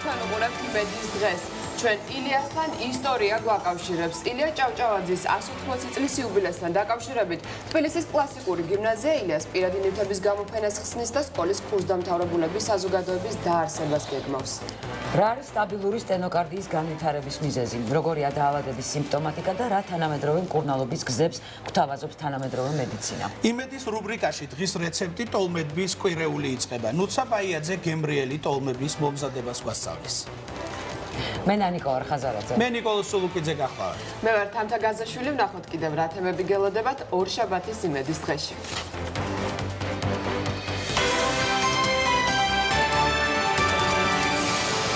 თქვენ უყურებთ იმედის დღეს. ჩვენ ილიასთან ისტორია გვაკავშირებს. ილია ჭავჭავაძის 180 წლის იუბილესთან დაკავშირებით თბილისის კლასიკური გიმნაზია ილიას პირადი ნივთების გამოფენას ხსნის და სკოლის კურსდამთავრებულების საზოგადოების დაარსებას გეგმავს. რა არის სტაბილური სტენოკარდიის განვითარების მიზეზი? როგორია დაავადების სიმპტომატიკა და რა თანამედროვე მკურნალობის გზებს გვთავაზობს თანამედროვე მედიცინა? იმედის რუბრიკაში დღის რეცეპტი ტოლმედების კვირეული იწყება. ნუცა ბაიაძე გემრიელი ტოლმების მომზადებას გვასწავლის. მე ნანიკო არხაზარაძე. მე ნიკოლოზ სულუკიძე გახლავართ. მე ვარ თამთა გაზაშვილი, ვნახოთ კიდევ რა თემები გელოდებათ ორშაბათის იმედის დღეში.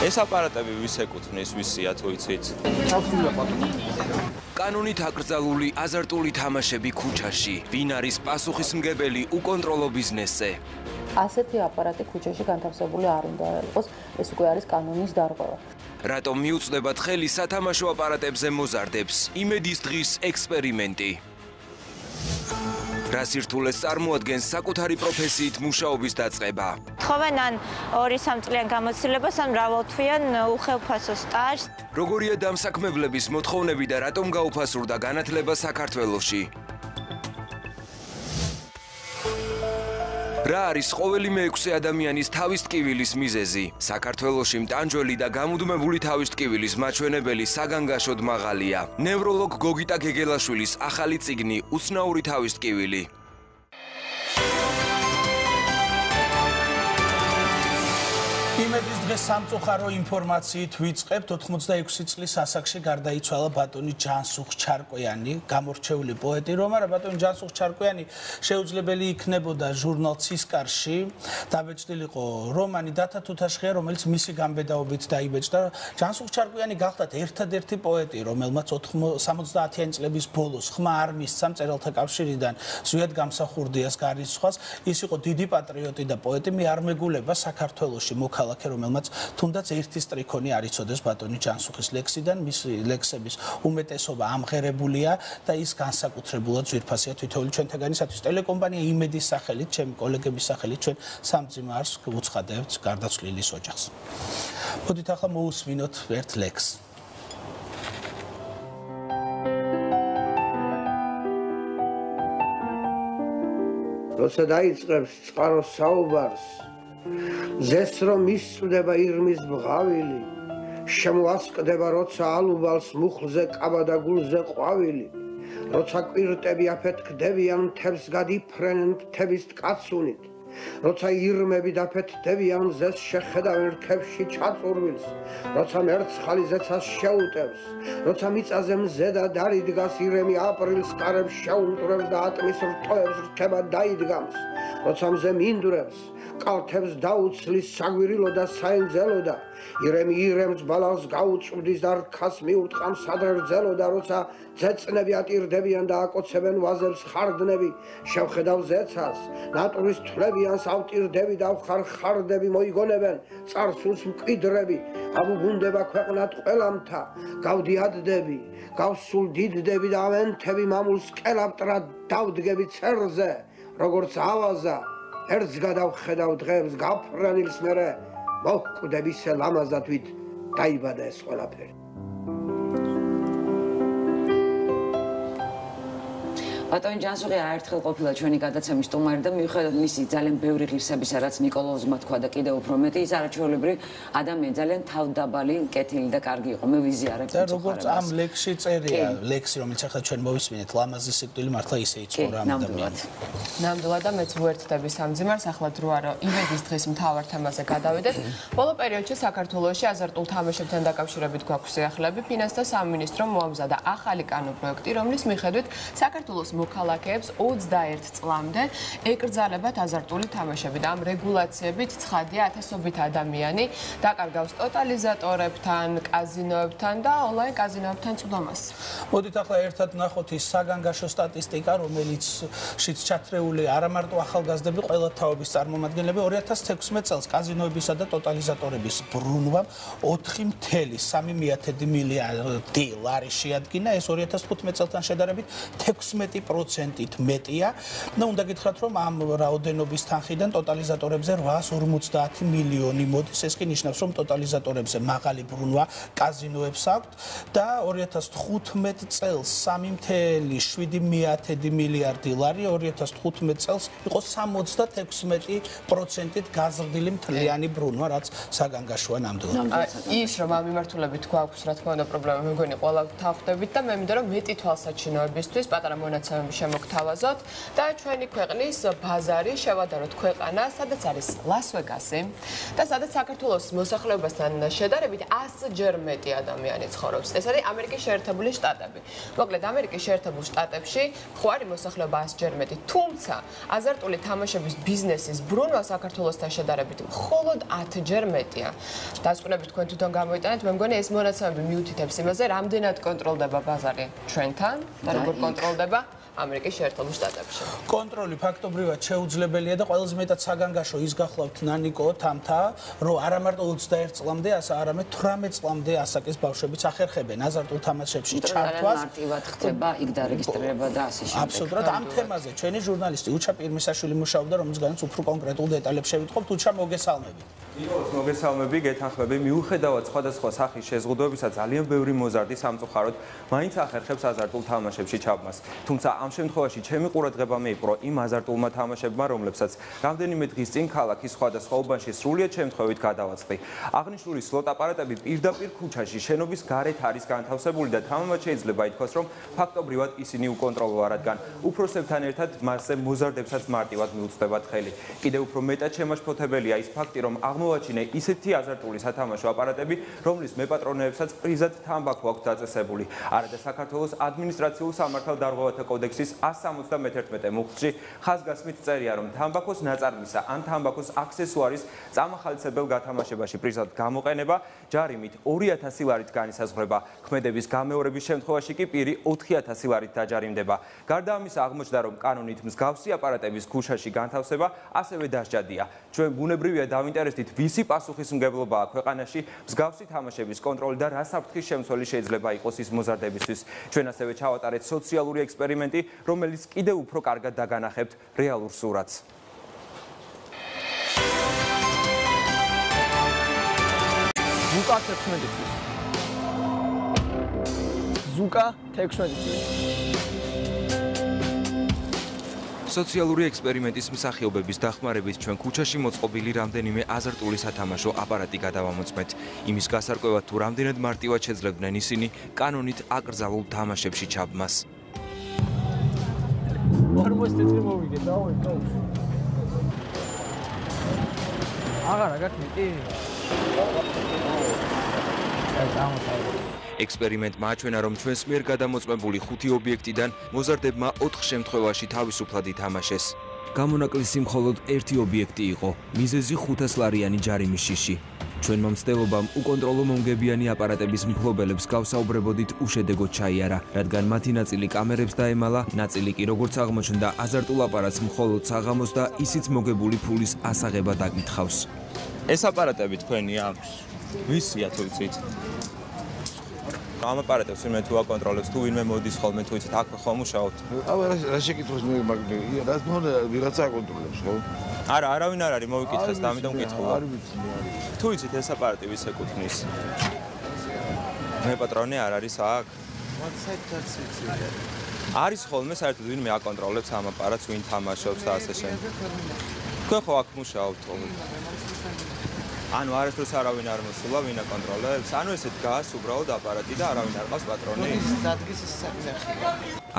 ეს აპარატები ვის ეკუთვნის, ვისია თუ იცით? კანონით აკრძალული აზარტული თამაშები ქუჩაში. ვინ არის პასუხისმგებელი უკონტროლო ბიზნესზე? ასეთი აპარატი ქუჩაში განთავსებული არ უნდა იყოს, ეს უკვე არის კანონის დარღვევა. რატომ მიუწვდებათ ხელი სათამაშო აპარატებზე მოზარდებს? იმედის დღის ექსპერიმენტი. რა სირთულეს წარმოადგენს საკუთარი პროფესიით მუშაობის დაწყება? თხოვენ ან 2-3 წლიან გამოცდილებას, ან მრავალთვიან უხელფასო სტაჟს. როგორია დამსაქმებლების მოთხოვნები და რატომ გაუფასურდა განათლება საქართველოში? რა არის ყოველი მეექვსე ადამიანის თავის ტკივილის მიზეზი? საქართველოში მტანჯველი და გამუდმებული თავის ტკივილის მაჩვენებელი საგანგაშოდ მაღალია. ნევროლოგ გოგიტა გეგელაშვილის ახალი წიგნი უცნაური თავის ტკივილი. იმედის დღეს სამწუხარო ინფორმაციით ვიწყებთ. 86 წლის ასაკში გარდაიცვალა ბატონი ჯანსუღ ჩარკვიანი, გამორჩეული პოეტი. რომ არა ბატონი ჯანსუღ ჩარკვიანი შეუძლებელი იქნებოდა ჟურნალ ცისკარში დაბეჭდილიყო რომანი დათა თუთაშხია, რომელიც მისი გამბედაობით დაიბეჭდა. ჯანსუღ ჩარკვიანი გახლდათ ერთადერთი პოეტი, რომელმაც 70-იანი წლების ბოლოს ხმა არ მისცა მწერალთა კავშირიდან ზვიად გამსახურდიას გარისხვას. ის იყო დიდი პატრიოტი და პოეტი. მე არ მეგულება საქართველოში მოქალაქე, რომელმაც თუნდაც ერთი სტრიქონი არ იცოდეს ბატონი ჯანსუღის ლექსიდან. მისი ლექსების უმეტესობა ამღერებულია და ის განსაკუთრებულად ძვირფასია თითოეული ჩვენთაგანისათვის. ტელეკომპანია იმედის სახელით, ჩემი კოლეგების სახელით ჩვენ სამძიმარს უცხადებთ გარდაცვლილის ოჯახს. მოდით ახლა მოусმინოთ ერთ ლექსს. როცა დაიწყებს წყაროს საუბარს, ზეს რომ მისწვდება ირმის ბღავილი, შემოასკდება როცა ალუბალს მუხლზე კაბა და გულზე ყვავილი, როცა კვირტები აფეთქდებიან მთებს გადიფრენენ მთების ტკაცუნით, როცა ირმები დაფეთქდებიან ზეს შეხედავენ რქებში ჩაწურვილს, როცა მერცხალი ზეცას შეუტევს, როცა მიწაზე მზე და დარიდგას ირემი აპრილს კარებს შეუმტვრევს და ატმის რტოებს რქება დაიდგამს, როცა მზე მინდვრებს კალთებს დაუცლის საგვირილო და საენძელო და ირემი ირემს ბალახს გაუწვდის და რქას მიუტყამს სადღერძელო და როცა ძეწნები ატირდებიან და აკოცებენ ვაზებს ხარდნები შევხედავ ზეცას ნატურის თვლებიანს ავტირდები და ხარდები მოიგონებენ წარსულს მკვიდრები აბუბუნდება ქვეყნად ყველამთა გავდიადდები გავსულ დიდდები და ავენთები მამულს კელაპტრად დავდგები ცერზე როგორც ავაზა ერთს გადავხედავ დღეებს გაფრენილს მერე მოჰკვდები ისე ლამაზად ვით დაიბადა ეს ყველაფერი. ბატონი ჯანსუღი აერთხელ ყოფილა ჩვენი გადაცემის სტუმარი და მიუხედავად მისი ძალიან ბევრი ღირსებისა, რაც ნიკოლოზმა თქვა და კიდევ უფრო მეტი, ის არაჩვეულებრივი ადამიანი, ძალიან თავდაბალი, კეთილი და კარგი იყო. მე ვიზიარებ და როგორც ამ ლექსში წერია, ლექსი რომელიც ახლა ჩვენ მოვისმინეთ, ლამაზი სიკვდილი მართლა ისე იცხოვრა ამ ადამიანს. ნამდვილად და მეც ვუერთდები სამძიმარს, ახლა დროა რომ იმედის დღის მთავარ თემაზე გადავიდეთ. ბოლო პერიოდში საქართველოში აზარტულ თამაშებთან დაკავშირებით გვაქვს სიახლეები. ფინანსთა სამინისტრომ მოამზადა ახალი კანონპროექტი, რომლის მიხედვით საქართველოს მოქალაქეებს 21 წლამდე ეკრძალებათ აზარტული თამაშები და ამ რეგულაციებით ცხადია ათასობით ადამიანი დაკარგავს ტოტალიზატორებთან, კაზინოებთან და ონლაინ კაზინოებთან წვდომას. მოდით ახლა ერთად ვნახოთ ის საგანგაშო სტატისტიკა, რომელიც შიც ჩათრეული არა მარტო ახალგაზრდები, ყველა თაობის წარმომადგენლები 2016 წელს კაზინოებისა და ტოტალიზატორების ბრუნვამ 4.3 მილიარდი ლარი შეადგინა. ეს 2015 წელთან შედარებით 16 10%-ით მეტია. და უნდა გითხრათ, რომ ამ რაოდენობის თანხიდან ტოტალიზატორებზე 850 მილიონი მოდის. ეს კი ნიშნავს, რომ ტოტალიზატორებზე მაღალი ბრუნვა კაზინოებს აქვთ და 2015 წელს 3.7 მილიარდი ლარი, 2015 წელს იყო 76%-ით გაზრდილი მთლიანი ბრუნვა, რაც საგანგაშოა ნამდვილად. ის რომ ამ მიმართულებით გვაქვს, რა თქმა უნდა, პრობლემა, მე მგონი ყველა თავხდებით და მე მინდა რომ მეტი თვალსაჩინოებისთვის პატარა მონაცემები შემოგთავაზოთ და ჩვენი ქვეყნის ბაზარი შევადაროთ ქვეყანა, სადაც არის ლას-ვეგასი და სადაც საქართველოს მოსახლეობასთან შედარებით 100-ჯერ მეტი ადამიანი ცხოვრობს. ეს არის ამერიკის შეერთებული შტატები. მოკლედ, ამერიკის შეერთებულ შტატებში ხო არის მოსახლეობა 100-ჯერ მეტი, თუმცა აზარტული თამაშების ბიზნესის ბრუნვა საქართველოსთან შედარებით მხოლოდ 10-ჯერ მეტია. დასკვნებით თქვენ თვითონ გამოიტანეთ, მე მგონი ეს მონაცემები მიუთითებს იმაზე, რამდენად კონტროლდება ბაზარი ჩვენთან და როგორ კონტროლდება ამერიკის შეერთებულ შტატებში. კონტროლი ფაქტობრივად შეუძლებელია და ყველაზე მეტად საგანგაშო ის გახლავთ ნანიკო თამთა, რომ არა მარტო 21 წლამდე, არამედ 18 წლამდე ასაკის ბავშვებიც ახერხებენ აზარტულ თამაშებში ჩართვას. მარტივად ხდება იქ დარეგისტრირება და ასე შემდეგ. აბსოლუტურად ამ თემაზე ჩვენი ჟურნალისტი უჩა პირმისაშვილი მუშაობდა, რომლისგანაც უფრო კონკრეტულ დეტალებს შევიტყობთ. უჩა, მოგესალმები. მოგესალმები, გეთანხმები. მიუხედავად სხვადასხვა სახის შეზღუდვებისა, ძალიან ბევრი მოზარდი სამწუხაროდ მაინც ახერხებს აზარტულ თამაშებში ჩაბმას. თუმცა ამ შემთხვევაში ჩემი ყურადღება მიიპყრო იმ აზარტულმა თამაშებმა, რომლებსაც რამდენიმე დღის წინ ქალაქის სხვადასხვა უბანში სრულიად შემთხვევით გადავაწყდი. აღნიშნული სლოტ აპარატები პირდაპირ ქუჩაში შენობის გარეთ არის განთავსებული და თამამად შეიძლება ითქვას, რომ ფაქტობრივად ისინი უკონტროლოა, რადგან უფროსებთან ერთად მასზე მოზარდებსაც მარტივად მიუწვდებათ ხელი. კიდევ უფრო მეტად შემაშფოთებელია ის ფაქტი, რომ აღმოვაჩინე ისეთი აზარტული სათამაშო აპარატები, რომლის მეპატრონეებსაც პრიზად თამბაქო აქვს დაწესებული. არადა საქართველოს ადმინისტრაციულ სამართალდარღვევათა კოდექსის 171 მუხლში ხაზგასმით წერია, რომ თამბაქოს ნაწარმისა ან თამბაქოს აქსესუარის წამახალისებელ გათამაშებაში პრიზად გამოყენება ჯარიმით 2000 ლარით განისაზღვრება. ქმედების გამეორების შემთხვევაში კი პირი 4000 ლარით დაჯარიმდება. გარდა ამისა აღმოჩნდა, რომ კანონით მსგავსი აპარატების ქუჩაში განთავსება ასევე დასჯადია. ჩვენ ბუნებრივია დავინტერესდით, ვისი პასუხისმგებლობაა ქვეყანაში მსგავსი თამაშების კონტროლი და რა საფრთხის შემცველი შეიძლება იყოს ის მოზარდებისთვის. ჩვენ ასევე ჩავატარეთ სოციალური ექსპერიმენტი, რომელიც კიდევ უფრო კარგად დაგანახებთ რეალურ სურათს. ზუკა 16 წლის. ზუკა 16 წლის. სოციალური ექსპერიმენტის მსახიობების დახმარებით ჩვენ ქუჩაში მოწყობილი რამდენიმე აზარტული სათამაშო აპარატი გადავამოწმეთ. იმის გასარკვევად თუ რამდენად მარტივად შეძლებდნენ ისინი კანონით აკრძალულ თამაშებში ჩაბმას. აღარა გაკეთე. ექსპერიმენტმა აჩვენა, რომ ჩვენს მიერ გადამოწმებული 5 ობიექტიდან მოზარდებმა 4 შემთხვევაში თავისუფლად ითამაშეს. გამონაკლისი მხოლოდ ერთი ობიექტი იყო, მიზეზი 500 ლარიანი ჯარიმის შიში. ჩვენმა მცდელობამ უკონტროლო მომგებიანი აპარატების მფლობელებს გავსაუბრებოდით უშედეგოდ ჩაიარა, რადგან მათი ნაწილი კამერებს დაემალა, ნაწილი კი როგორც აღმოჩნდა, აზარტულ აპარატს მხოლოდ საღამოს და ისიც მოგებული ფულის ასაღება დაკითხავს. ეს აპარატები თქვენია? ვისია თუ იცით? ამ აპარატებს ვინმე თუ აკონტროლებს, თუ ვინმე მოდის ხოლმე თუ იცით, აქვე ხომ მუშაობთ? რა შეკითხოს მე მაგდე? რა თქმა უნდა, ვიღაცა აკონტროლებს, ხო? არა, არავინ არ არის მოვიკითხეს და ამიტომ მკითხულობ. არ ვიცი. თუ იცით ეს აპარატი ვის ეკუთვნის? მე პატრონი არ არის აქ? ვატსაპს ვიცი. არის ხოლმე საერთოდ ვინმე აკონტროლებს ამ აპარატს, ვინ თამაშობს და ასე შემდეგ. თქვენ ხო აქ მუშაობთ ხოლმე? ანუ არასდროს არავინ არ მოსულა, ვინ აკონტროლებს? ანუ ესე დგას უბრალოდ აპარატი და არავინ არ ყავს პატრონი? დადგეს ეს საკითხია.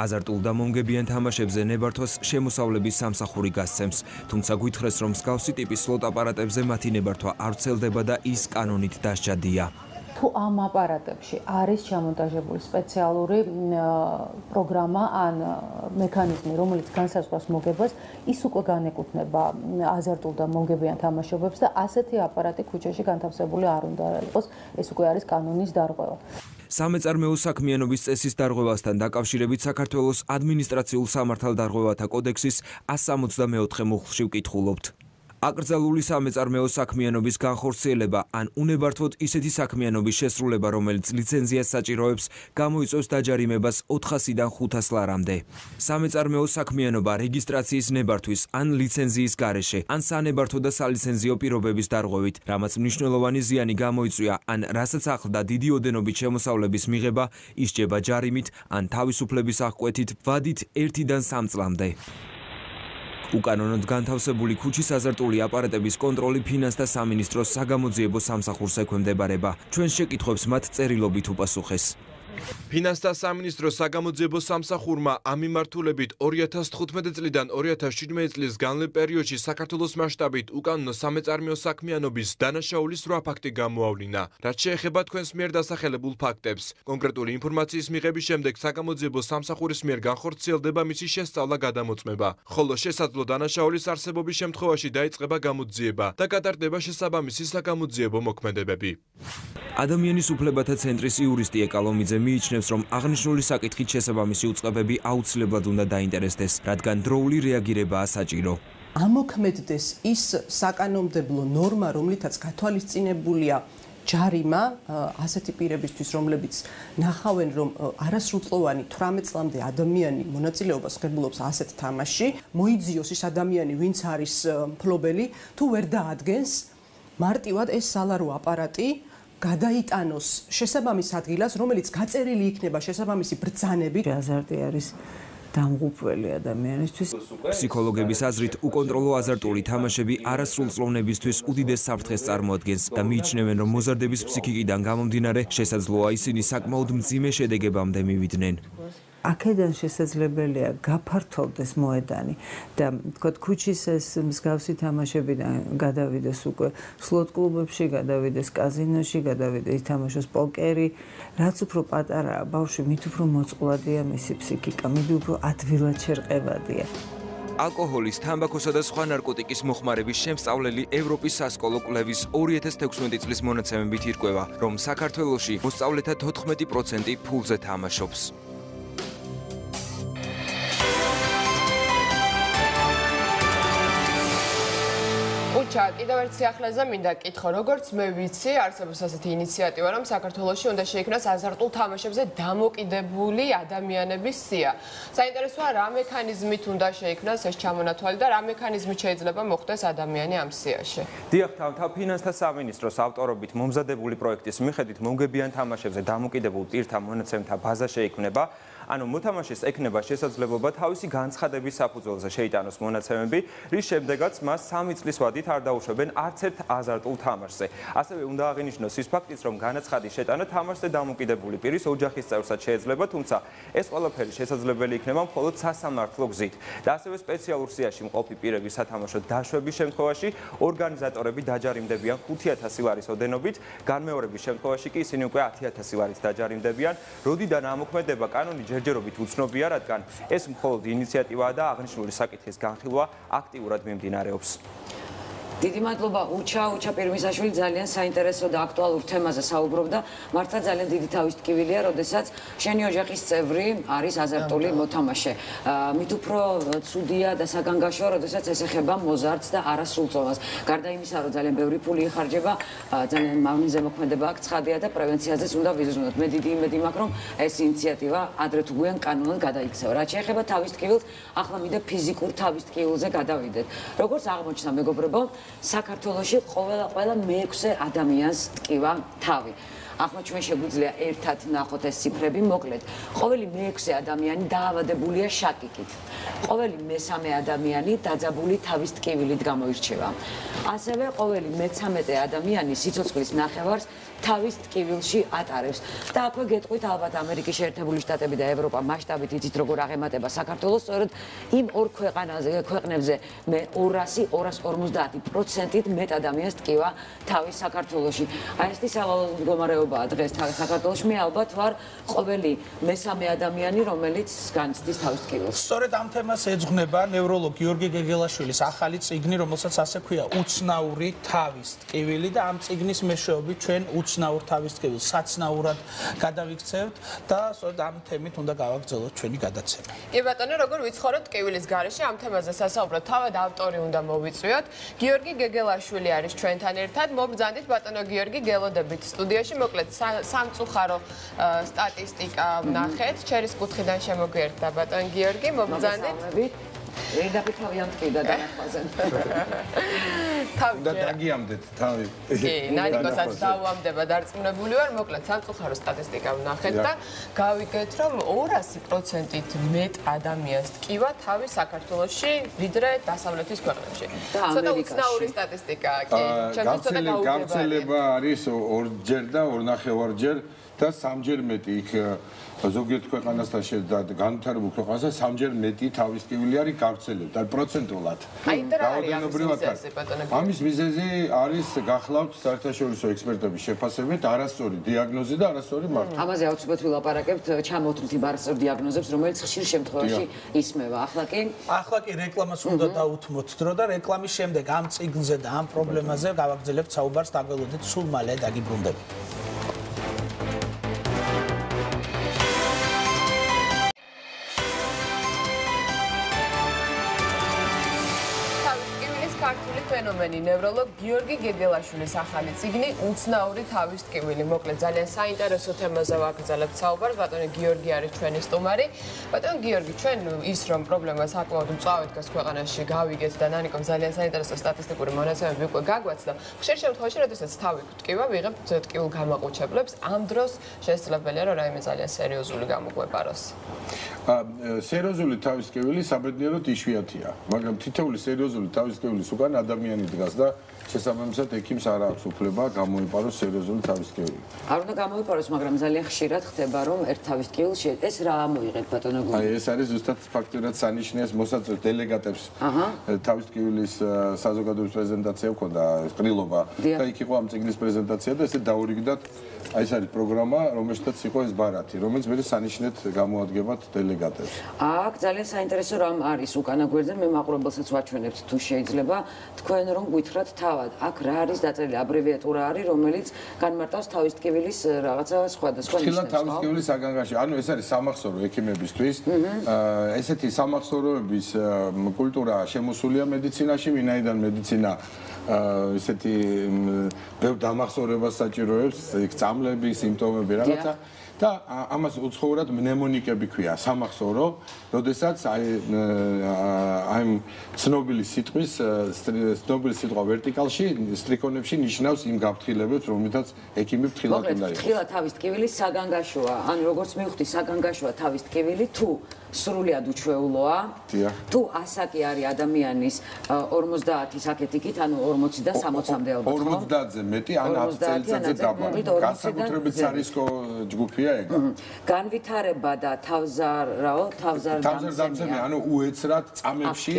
აზარტულ და მომგებიან თამაშებზე ნებართვას შემოსავლების სამსახური გასცემს, თუმცა გვითხრეს, რომ მსგავსი ტიპის სლოტ აპარატებზე მათი ნებართვა არ ვრცელდება და ის კანონით დასჯადია. თუ ამ აპარატებში არის ჩამონტაჟებული სპეციალური პროგრამა ან მექანიზმი, რომელიც განსაზღვრავს მოგებას, ის უკვე განეკუთვნება აზარტულ და მომგებიან თამაშობებს და ასეთი აპარატი ქუჩაში განთავსებული არ უნდა იყოს. ეს უკვე არის კანონის დარღვევა. სამეწარმეო საქმიანობის წესის დარღვევასთან დაკავშირებით საქართველოს ადმინისტრაციულ სამართალდარღვევათა კოდექსის 164 მუხლში ვკითხულობთ. აკრძალული სამეწარმეო საქმიანობის განხორციელება ან უნებართვოდ ისეთი საქმიანობის შესრულება, რომელიც ლიცენზიას საჭიროებს, გამოიწვევს დაჯარიმებას 400-დან 500 ლარამდე. სამეწარმეო საქმიანობა რეგისტრაციის ნებართვის ან ლიცენზიის გარეშე, ან სანებართვო და სალიცენზიო პირობების დარღვევით, რამაც მნიშვნელოვანი ზიანი გამოიწვია, ან რასაც ახლდა დიდი ოდენობით შემოსავლების მიღება, ისჯება ჯარიმით ან თავისუფლების აღკვეთით ვადით 1-დან 3 წლამდე. უკანონოდ განთავსებული ქუჩის აზარტული აპარატების კონტროლი ფინანსთა სამინისტროს საგამოძიებო სამსახურს ექვემდებარება. ჩვენ შეკითხვებს მათ წერილობით უპასუხეს. ფინანსთა სამინისტროს საგამოძიებო სამსახურმა ამ მიმართულებით 2015 წლიდან 2017 წლის განვლილ პერიოდში საქართველოს მასშტაბით უკანონო სამეწარმეო საქმიანობის დანაშაულის 8 ფაქტი გამოავლინა. რაც შეეხება თქვენს მიერ დასახელებულ ფაქტებს, კონკრეტული ინფორმაციის მიღების შემდეგ საგამოძიებო სამსახურის მიერ განხორციელდება მისი შესწავლა გადამოწმება, ხოლო შესაძლო დანაშაულის არსებობის შემთხვევაში დაიწყება გამოძიება და გატარდება შესაბამისი საგამოძიებო მოქმედებები. ადამიანის უფლებათა ცენტრის იურისტი ეკალომიძე მიიჩნევს, რომ აღნიშნული საკითხით შესაბამისი უწყებები აუცილებლად უნდა დაინტერესდეს, რადგან დროული რეაგირებაა საჭირო. ამოქმედდეს ის საკანონმდებლო ნორმა, რომლითაც გათვალისწინებულია ჯარიმა ასეთი პირებისთვის, რომლებიც ნახავენ, რომ არასრულწლოვანი 18 წლამდე ადამიანი მონაწილეობას ღებულობს ასეთ თამაშში, მოიძიოს ის ადამიანი, ვინც არის მფლობელი, თუ ვერ დაადგენს, მარტივად ეს სალარო აპარატი გადაიტანოს შესაბამის ადგილას, რომელიც გაწერილი იქნება შესაბამისი ბრძანებით. აზარტი არის დამღუპველი ადამიანისთვის. ფსიქოლოგების აზრით, უკონტროლო აზარტული თამაშები არასრულწლოვნებისთვის უდიდეს საფრთხეს წარმოადგენს და მიიჩნევენ, რომ მოზარდების ფსიქიკიდან გამომდინარე, შესაძლოა ისინი საკმაოდ მძიმე შედეგებამდე მივიდნენ. აქედან შესაძლებელია გაფართოვდეს მოედანი და თქო ქუჩის ეს მსგავსი თამაშებიდან გადავიდეს უკვე სლოტ კლუბებში, გადავიდეს კაზინოში, გადავიდეს ითამაშოს პოკერი, რაც უფრო პატარაა ბავშვი, მით უფრო მოწყვლადია მისი ფსიქიკა, მით უფრო ადვილად შერყევადია. ალკოჰოლის, თამბაქოსა და სხვა ნარკოტიკის მოხმარების შემსწავლელი ევროპის სასკოლო კვლევის 2016 წლის მონაცემებით ირკვევა, რომ საქართველოში მოსწავლეთა 14% ფულზე თამაშობს. კიდევ ერთ სიახლეზე მინდა კითხო, როგორც მე ვიცი, არსებობს ასეთი ინიციატივა, რომ საქართველოში უნდა შეიქმნას აზარტულ თამაშებზე დამოკიდებული ადამიანების სია. საინტერესოა, რა მექანიზმით უნდა შეიქმნას ეს ჩამონათვალი და რა მექანიზმით შეიძლება მოხდეს ადამიანი ამ სიაში. დიახ, თავ ფინანსთა სამინისტროს ავტორობით მომზადებული პროექტის მიხედვით მომგებიან თამაშებზე დამოკიდებულ პირთა მონაცემთა ბაზა შეიქმნება. ანუ მოთამაშეს ექნება შესაძლებლობა თავისი განცხადების საფუძველზე შეიტანოს მონაცემები, რის შემდეგაც მას 3 წლის ვადით არ დაუშვებენ არც ერთ აზარტულ თამაშზე. ასევე უნდა აღინიშნოს ის ფაქტიც, რომ განაცხადის შეტანა თამაშზე დამოკიდებული პირის ოჯახის წევრსაც შეიძლება, თუმცა ეს ყველაფერი შესაძლებელი იქნება მხოლოდ სასამართლო გზით. და ასევე სპეციალურ სიაში მყოფი პირების სათამაშო დაშვების შემთხვევაში ორგანიზატორები დაჯარიმდებიან 5000 ლარის ოდენობით, განმეორების შემთხვევაში კი ისინი უკვე 10000 ლარის დაჯარიმდებიან. როდიდან ამოქმედება კანონი ჯერჯერობით უცნობია, რადგან ეს მხოლოდ ინიციატივაა და აღნიშნული საკითხის განხილვა აქტიურად მიმდინარეობს. დიდი მადლობა უჩა პირმისაშვილი ძალიან საინტერესო და აქტუალურ თემაზე საუბრობდა. მართლა ძალიან დიდი თავის ტკივილია, როდესაც შენი ოჯახის წევრი არის აზარტული მოთამაშე. მით უფრო ცუდია და საგანგაშოა, როდესაც ეს ეხება მოზარდს და არასრულწლოვანს. გარდა იმისა, რომ ძალიან ბევრი ფული იხარჯება, ძალიან მავნიზე მოქმედება აქ ცხადია და პრევენციაზეც უნდა ვიზრუნოთ. მე დიდი იმედი მაქვს, რომ ეს ინიციატივა ადრე თუ გვიან კანონად გადაიქცევა. რაც შეეხება თავის ტკივილს, ახლა მინდა ფიზიკურ თავის ტკივილზე გადავიდეთ. როგორც აღმოჩნდა, მეგობრებო, საქართველოში ყველა მე-6 ადამიანს ტკივა თავი. ახლა ჩვენ შეგვიძლია ერთად ნახოთ ეს ციფრები, მოკლედ. ყოველი მე-6 ადამიანი დაავადებულია შაკიკით. ყოველი მე-3 ადამიანი დაძაბული თავის ტკივილით გამოირჩევა. ასევე ყოველი მე-13 ადამიანი სიცოცხლის ნახევარს თავის ტკივილში ატარებს. და აქვე გეტყვით ალბათ ამერიკის შეერთებული შტატები და ევროპა მასშტაბით იცით როგორ აღემატება საქართველოს, სწორედ იმ ორ ქვეყნებზე მე 250% მეტ ადამიანს ტკივა თავის საქართველოში. აი ეს სავალალო მდგომარეობა მდგომარეობაა დღეს საქართველოში. მე ალბათ ვარ ყოველი მესამე ადამიანი, რომელიც განცდის თავის ტკივილს. სწორედ ამ თემას ეძღვნება ნევროლოგ გიორგი გეგელაშვილის ახალი წიგნი, რომელსაც ასე ქვია უცნაური თავის ტკივილი და ამ წიგნის მეშვეობით ჩვენ უცნაურ თავის ტკივილს საცნაურად გადავიქცევთ და სწორედ ამ თემით უნდა გავაგრძელოთ ჩვენი გადაცემა. კი ბატონო, როგორ ვიცხოვროთ ტკივილის გარეშე, ამ თემაზე სასაუბრად თავად ავტორი უნდა მოვიწვიოთ. გიორგი გეგელაშვილი არის ჩვენთან ერთად. მობრძანდით ბატონო გიორგი, გელოდებით სტუდიაში. მოკლედ სამწუხარო სტატისტიკა ვნახეთ. ჩერის კუთხიდან შემოგვიერთდა ბატონ გიორგი, მობრძანდით. ერდაფი თავი ამტკივდა დანახვაზე. და დაგიამდეთ თავი. კი, ნანიკოსაც დავამდება დარწმუნებული ვარ, მოკლედ სამწუხარო სტატისტიკა ვნახეთ და გავიგეთ, რომ 200%-ით მეტ ადამიანს ტკივა თავი საქართველოში, ვიდრე დასავლეთის ქვეყნებში. ცოტა უცნაური სტატისტიკაა, კი. ჩემთვის ცოტა გაუგებარია. გავრცელება არის ორჯერ და ორნახევარჯერ და სამჯერ მეტი იქ ზოგიერთ ქვეყანასთან განვითარებულ ქვეყანასთან სამჯერ მეტი თავის ტკივილი არის გავრცელებული და პროცენტულად. ამის მიზეზი არის გახლავთ საერთაშორისო ექსპერტების შეფასებით არასწორი დიაგნოზი და არასწორი მართვა. ამაზე აუცილებლად ვილაპარაკებთ, ჩამოვთვლით იმ არასწორ დიაგნოზებს, რომელიც ხშირ შემთხვევაში ისმევა. ახლა კი რეკლამას უნდა დაუთმოთ დრო და რეკლამის შემდეგ ამ წიგნზე და ამ პრობლემაზე გავაგრძელებთ საუბარს. დაგველოდეთ სულ მალე დაგიბრუნდებით. ქართული ფენომენი ნევროლოგ გიორგი გეგელაშვილის ახალი წიგნი უცნაური თავის ტკივილი. მოკლედ ძალიან საინტერესო თემაზე ვაგრძელებთ საუბარს. ბატონო გიორგი არის ჩვენი სტუმარი. ბატონო გიორგი, ჩვენ ის რომ პრობლემა საკმაოდ მწვავედ გას ქვეყანაში გავიგეთ და ნანიკომ ძალიან საინტერესო სტატისტიკური მონაცემები უკვე გაგვაცდა. ხშირ შემთხვევაში, როდესაც თავი გვტკივა, ვიღებთ ტკივილ გამაყუჩებლებს. ამ დროს შესაძლებელია, რომ რაიმე ძალიან სერიოზული გამოგვეპაროს. სერიოზული თავის ტკივილი საბედნიეროდ იშვიათია, მაგრამ თითოეული სერიოზული თავის ტკივილის უკან ადამიანი დგას და შესაბამისად ექიმს არ აქვს უფლება გამოიპაროს სერიოზული თავის ტკივილი. არ უნდა გამოიპაროს, მაგრამ ძალიან ხშირად ხდება, რომ ერთ თავის ტკივილს ეს რა ამოიღეთ ბატონო გიორგი? აი ეს არის ზუსტად ფაქტურად სანიშნეს მოსაწვევ დელეგატებს თავის ტკივილის საზოგადოების პრეზენტაცია ჰქონდა ყრილობა და იქ იყო ამ წიგნის პრეზენტაცია და ესე დაურიგდათ აი ეს არის პროგრამა, რომელშიც იყო ეს ბარათი, რომელიც მე სანიშნეთ გამოადგებათ დელეგატებს. აქ ძალიან საინტერესო რამ არის უკანა გვერდზე, მე მაყურებელსაც ვაჩვენებთ თუ შეიძლება თქვენ რომ გვითხრათ თავად, აქ რა არის დაწერილი, აბრევიატურა არის, რომელიც განმარტავს თავის ტკივილის რაღაცა სხვადასხვა ნიშნებს. თილად თავის ტკივილის საგანგაშო, ანუ ეს არის სამახსოვრო ექიმებისთვის. ესეთი სამახსოვროების კულტურა შემოსულია მედიცინაში, ვინაიდან მედიცინა ესეთი ბევრ დამახსოვრებას საჭიროებს, წამლები, სიმპტომები რაღაცა და ამას უცხოურად მნემონიკები ქვია, სამახსოვრო, როდესაც აი ცნობილი სიტყვა ვერტიკალში, სტრიქონებში ნიშნავს იმ გაფრთხილებებს, რომლითაც ექიმი ფრთხილად უნდა იყოს. ფრთხილად თავის ტკივილი საგანგაშოა, ანუ როგორც მივხვდი, საგანგაშოა თავის ტკივილი, თუ სრულიად უჩვეულოა, თუ ასაკი არის ადამიანის 50-ის აქეთ იქით, ანუ 40-დან 60-მდე ალბათ. 50-ზე მეტი, ან 10 წელიწადზე დაბალი. განსაკუთრებით სარისკო ჯგუფია ეგ. განვითარება და თავზარდამცემი, ანუ უეცრად წამებში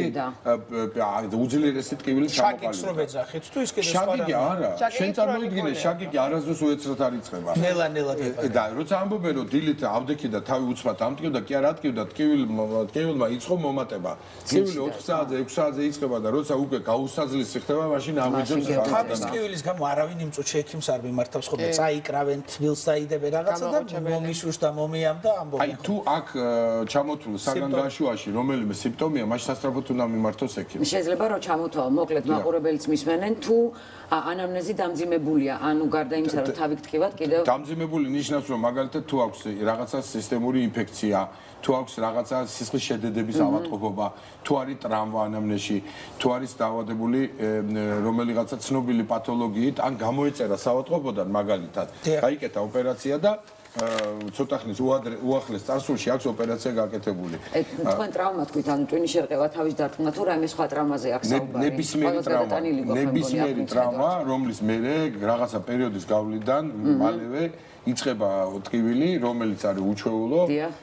უძლიერესი ტკივილის ჩამოყალიბება. შაგიკს რო ვეძახით, თუ ის კიდე სხვა შაგიკი არა. შენ წარმოიდგინე, შაგიკი არასდროს უეცრად არ იწყება. ნელა-ნელა და როცა ამბობენ, რომ დილით ავდექი და თავი უცბად ამტკივდა, კი არ ატკივდა, ტკივილმა იწყო მომატება. ტკივილი 4 საათზე, 6 საათზე იწყება და როცა უკვე გაუსაძლისი ხდება, მაშინ ამოიძებს თავის ტკივილის გამო არავინ იმ წუთში ექიმს არ მიმართავს ხოლმე. წაიკრავენ, თბილს დაიდებენ რაღაცა და მომიშუშ და მომიამ და ამბობენ. აი თუ აქ ჩამოთვლილ საგანგაშოში რომელიმე სიმპტომია, მაშინ სასწრაფოდ უნდა მიმართოს ექიმს. შეიძლება რომ ჩამოთვალო, მოკლედ მაყურებელიც მისმენენ, თუ ანამნეზი დამძიმებულია, ანუ გარდა იმისა, რომ თავი გტკივათ, კიდევ დამძიმებული ნიშნავს, რომ მაგალითად თუ აქვს რაღაცა სისტემური ინფექცია, თუ აქვს რაღაცა სისხლის შედედების ავადმყოფობა, თუ არის ტრავმა ანამნეზში, თუ არის დაავადებული რომელიღაცა ცნობილი პათოლოგიით, ან გამოეწერა საავადმყოფოდან მაგალითად, გაიკეთა ოპერაცია და ცოტა ხნის უახლეს წარსულში აქვს ოპერაცია გაკეთებული. თქვენ ტრავმა თქვით, ანუ ტვინის შერყევა, თავის დარტყმა თუ რაიმე სხვა ტრავმაზე აქვს საუბარი? ნებისმიერი ტრავმა, რომლის მერე რაღაცა პერიოდის გავლიდან მალევე იწყება ტკივილი, რომელიც არის უჩვეულო,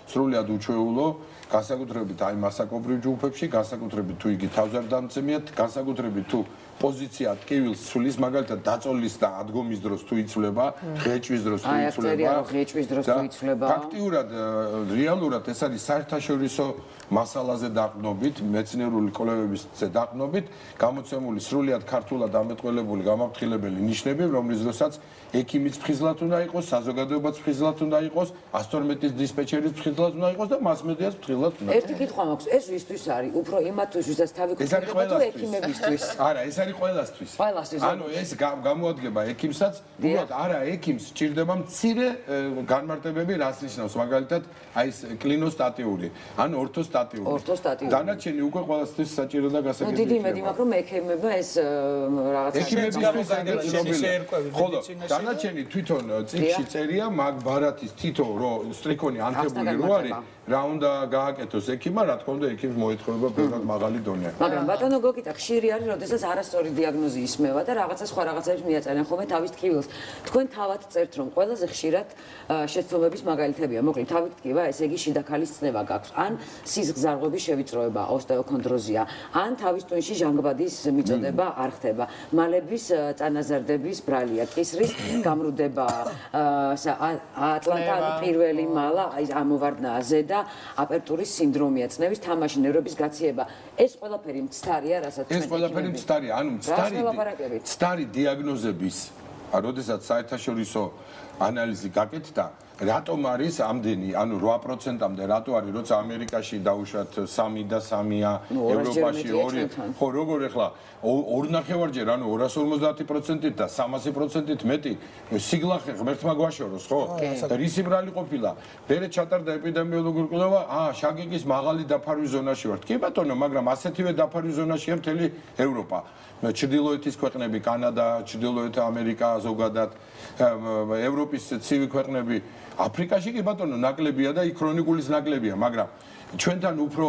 სრულად უჩვეულო, განსაკუთრებით აი მასაკობრივ ჯგუფებში, განსაკუთრებით თუ იგი თავზარდამცემიათ, განსაკუთრებით თუ პოზიცია ტკივილს ცვლის, მაგალითად დაწოლის და ადგომის დროს თუ იცვლება, ღეჭვის დროს თუ იცვლება. ღეჭვის დროს თუ იცვლება. ფაქტიურად, რეალურად ეს არის საერთაშორისო მასალაზე დაყრდნობით, მეცნიერული კვლევებისზე დაყრდნობით, გამოცემული სრულად ქართულად ამეტყველებული გამაფრთხილებელი ნიშნები, რომლის დროსაც ექიმიც ფხიზლად უნდა იყოს, საზოგადოებაც ფხიზლად უნდა იყოს, 112-ის დისპეჩერის ფხიზლად უნდა იყოს და მასმედიას ფხიზლად უნდა იყოს. ერთი კითხვა მაქვს, ეს ვისთვის არის? უფრო იმათთვის, ვისაც თავი გვხვდება თუ ექიმებისთვის? არა, ეს არის ყველასთვის. ანუ ეს გამოადგება ექიმსაც, უბრალოდ არა ექიმს სჭირდება მცირე განმარტებები, რას ნიშნავს მაგალითად აი ეს კლინოსტატიური, ანუ ორთოსტატიური. დანარჩენი უკვე ყველასთვის საჭირო და გასაგებია. დიდი იმედი მაქვს, რომ ექიმებმა ეს რაღაცა ექიმებისთვის აგებია. ხოლო დანარჩენი თვითონ წიგნში წერია მაგ ბარათის თითო რო სტრიქონი ანთებული რო არის, რა უნდა გააკეთოს ექიმმა, რა თქმა უნდა ექიმს მოეთხოვება ბევრად მაღალი დონე. მაგრამ ბატონო გოგიტა ხშირი არის, როდესაც არასწორი დიაგნოზი ისმევა და რაღაცა სხვა რაღაცებს მიაწერენ ხოლმე თავის ტკივილს. თქვენ თავად წერთ, რომ ყველაზე ხშირად შეცდომების მაგალითებია, მოკლედ თავით ტკივა, ესე იგი შიდა ქალის წნევა გაქვს, ან სისხლძარღვების შევიწროება, ოსტეოქონდროზია, ან თავის ტვინში ჟანგბადის მიწოდება არ ხდება, მალების წანაზარდების ბრალია, კისრის გამრუდება, ატლანტა პირველი მალა, აი ამოვარდნაა ზედა აპერტურის სინდრომია, წნევის თამაში, ნერვების გაციება. ეს ყველაფერი მცდარია, რასაც ეს ყველაფერი მცდარია, ანუ მცდარი დიაგნოზების, როდესაც საერთაშორისო ანალიზი გაკეთდა, რატომ არის ამდენი, ანუ 8%-მდე რატო არის, როცა ამერიკაში დაუშვათ 3 და 3-ია, ევროპაში 2. ხო, როგორ ახლა 2.5-ჯერ, ანუ 250%-ით და 300%-ით მეტი სიგლახე ღმერთმა გვაშოროს, ხო? რისი ბრალი ყოფილა? მერე ჩატარდა ეპიდემიოლოგიური კვლევა, შაგეგის მაღალი დაფარვის ზონაში ვართ. კი ბატონო, მაგრამ ასეთივე დაფარვის ზონაშია მთელი ევროპა. ჩრდილოეთის ქვეყნები, კანადა, ჩრდილოეთ ამერიკა ზოგადად, ევროპის ცივი ქვეყნები, აფრიკაში კი ბატონო ნაკლებია და იქ ქრონიკულის ნაკლებია, მაგრამ ჩვენთან უფრო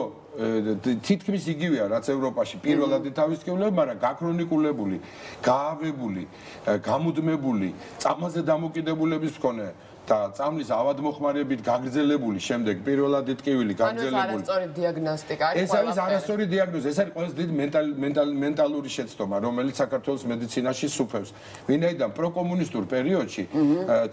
თითქმის იგივეა, რაც ევროპაში პირველადი თავის ტკივილები, მაგრამ გაქრონიკულებული, გაავებული, გამუდმებული, წამაზე დამოკიდებულების მქონე და წამლის ავადმოხმარებით გაგრძელებული შემდეგ პირველადი ტკივილი გაგრძელებული. ანუ ეს არასწორი დიაგნოსტიკა არის. ეს არის არასწორი დიაგნოზი, ეს არის ყველაზე დიდი მენტალური შეცდომა, რომელიც საქართველოს მედიცინაში სუფევს. ვინაიდან პროკომუნისტურ პერიოდში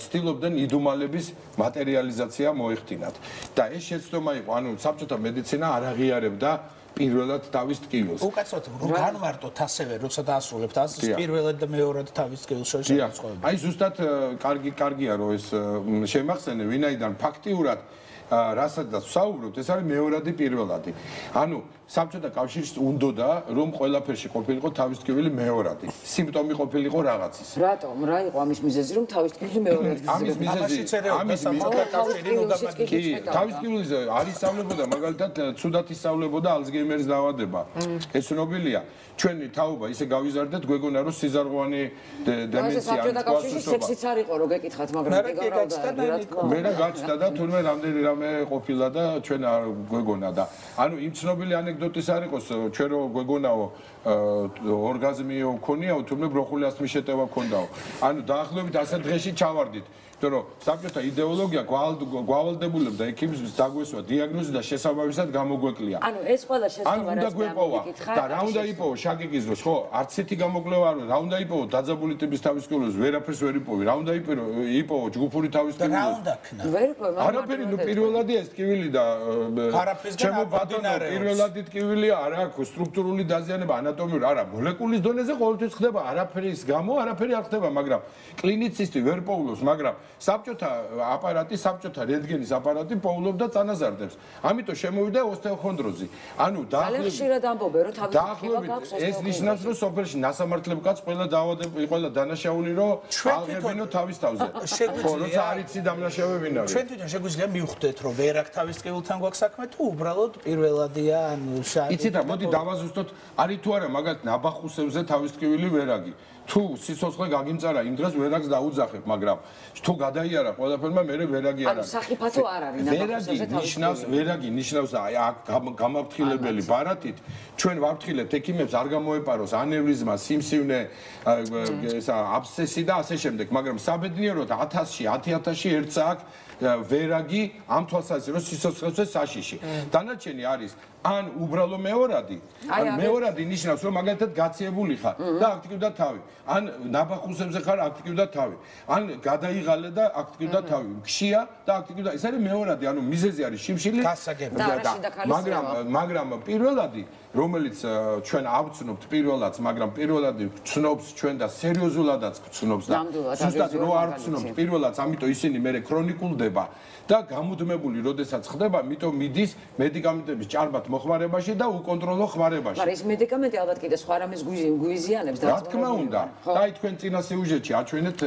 ცდილობდნენ იდუმალების მატერიალიზაცია მოეხდინათ. და ეს შეცდომა იყო, ანუ საბჭოთა მედიცინა არ აღიარებდა პირველად თავის ტკივილს. უკაცრავად რომ განმარტოთ ასევე, როცა დაასრულებთ ასის პირველად და მეორად თავის ტკივილს შორის განსხვავება. აი ზუსტად კარგია რომ ეს შემახსენე, ვინაიდან ფაქტიურად რასაც ვსაუბრობთ, ეს არის მეორადი პირველადი. ანუ საბჭოთა კავშირს უნდოდა რომ ყველაფერში ყოფილიყო თავის ტკივილი მეორადი. სიმპტომი ყოფილიყო რაღაცის. რატომ? რა იყო ამის მიზეზი, რომ თავის ტკივილი მეორადი? ამის მიზეზი თავის ტკივილზე არ ისწავლებოდა, მაგალითად, ცუდად ისწავლებოდა ალცგეიმერის დაავადება. ეს ცნობილია. ჩვენი თაობა ისე გავიზარდეთ, გვეგონა რომ სიზარღვანი დემენცია ან სუპასუსობა. სექსიც არ იყო, რო გეკითხათ, მაგრამ მე რა გაჩნდა და თურმე რამდენი რამე ყოფილა და ჩვენ არ გვეგონა და ანუ იმ ცნობილი ანეკდოტის არ იყოს, ჩვენ რო გვეგონაო ორგაზმიო ქონიაო, თურმე ბროხული ასმის შეტევა ქონდაო. ანუ დაახლოებით ასეთ დღეში ჩავარდით. რომ საბჭოთა იდეოლოგია გვალდებულებდა ექიმს დაგვესვა დიაგნოზი და შესაბამისად გამოგვეკლია. ანუ ეს ყველა შეცდომა რაც გამოგიკითხა და რა უნდა იპოვო შაგეგის დროს, ხო? არც ერთი გამოკვლევა არ, რა უნდა იპოვო დაძაბული ტიპის თავის ტკივილს, ვერაფერს ვერ იპოვი. რა უნდა იპოვო ჯგუფური თავის ტკივილს? რა უნდა ქნა? ვერ იპოვე. არაფერი, ნუ პირველადი ეს ტკივილი და ჩემო ბატონო, პირველადი ტკივილი არ აქვს სტრუქტურული დაზიანება, ანატომიური, არა, მოლეკულის დონეზე ყოველთვის ხდება, არაფერის გამო არაფერი არ ხდება, მაგრამ კლინიცისტი ვერ პოულობს, მაგრამ საბჭოთა აპარატი, საბჭოთა რენტგენის აპარატი პოულობდა წანაზარდებს. ამიტომ შემოვიდა ოსტეოქონდროზი. ანუ დაახლოებით ეს ნიშნავს, რომ სოფელში ნასამართლებ კაც ყველა დანაშაული რომ აღებინო თავის თავზე. ხო, როცა არ იცი დამნაშავე ვინ არის. ჩვენ თვითონ შეგვიძლია მივხვდეთ, რომ ვერ აქვს თავის ტკივილთან გვაქვს საქმე თუ უბრალოდ პირველადია, ანუ იცით რა, მოდი დავაზუსტოთ, არის თუ არა მაგალითად ნაბახუსებზე თავის ტკივილი ვერ აგი. თუ სიცოცხლე გაგიმწარა იმ დღეს ვერ აქვს დაუძახებ, მაგრამ თუ გადაიარა ყველაფერმა, მე ვერაგი არ არის. ანუ სახიფათო არ არის ნაბახუსებზე ვერაგი ნიშნავს გამაფრთხილებელი ბარათით ჩვენ ვაფრთხილებთ ექიმებს არ გამოეპაროს ანევრიზმა, სიმსივნე, ესა აბსესი და ასე შემდეგ, მაგრამ საბედნიეროდ 1000-ში, 10000-ში ერთს აქვს ვერაგი ამ თვალსაზრისით რომ სიცოცხლეზე საშიში. დანარჩენი არის ან უბრალო მეორადი, ან მეორადი ნიშნავს რომ მაგალითად გაციებული ხარ და აქტივდა თავი, ან ნაბახუსებზე ხარ აქტივდა თავი, ან გადაიღალე და აქტივდა თავი, გშია და აქტივდა. ეს არის მეორადი, ანუ მიზეზი არის შიმშილი მაგრამ პირველადი რომელიც ჩვენ ავცნობთ პირველადს, მაგრამ პირველადი ცნობს ჩვენ და სერიოზულადაც ცნობს და ზუსტად რო არ ცნობთ პირველადს, ამიტომ ისინი მე ქრონიკულდება და გამუდმებული როდესაც ხდება, ამიტომ მიდის მედიკამენტების ჭარბად მოხმარებაში და უკონტროლო ხმარებაში. მაგრამ ეს მედიკამენტი ალბათ კიდე სხვა რამეს გვიზიანებს და რა თქმა უნდა. და აი თქვენ წინა სიუჟეტში აჩვენეთ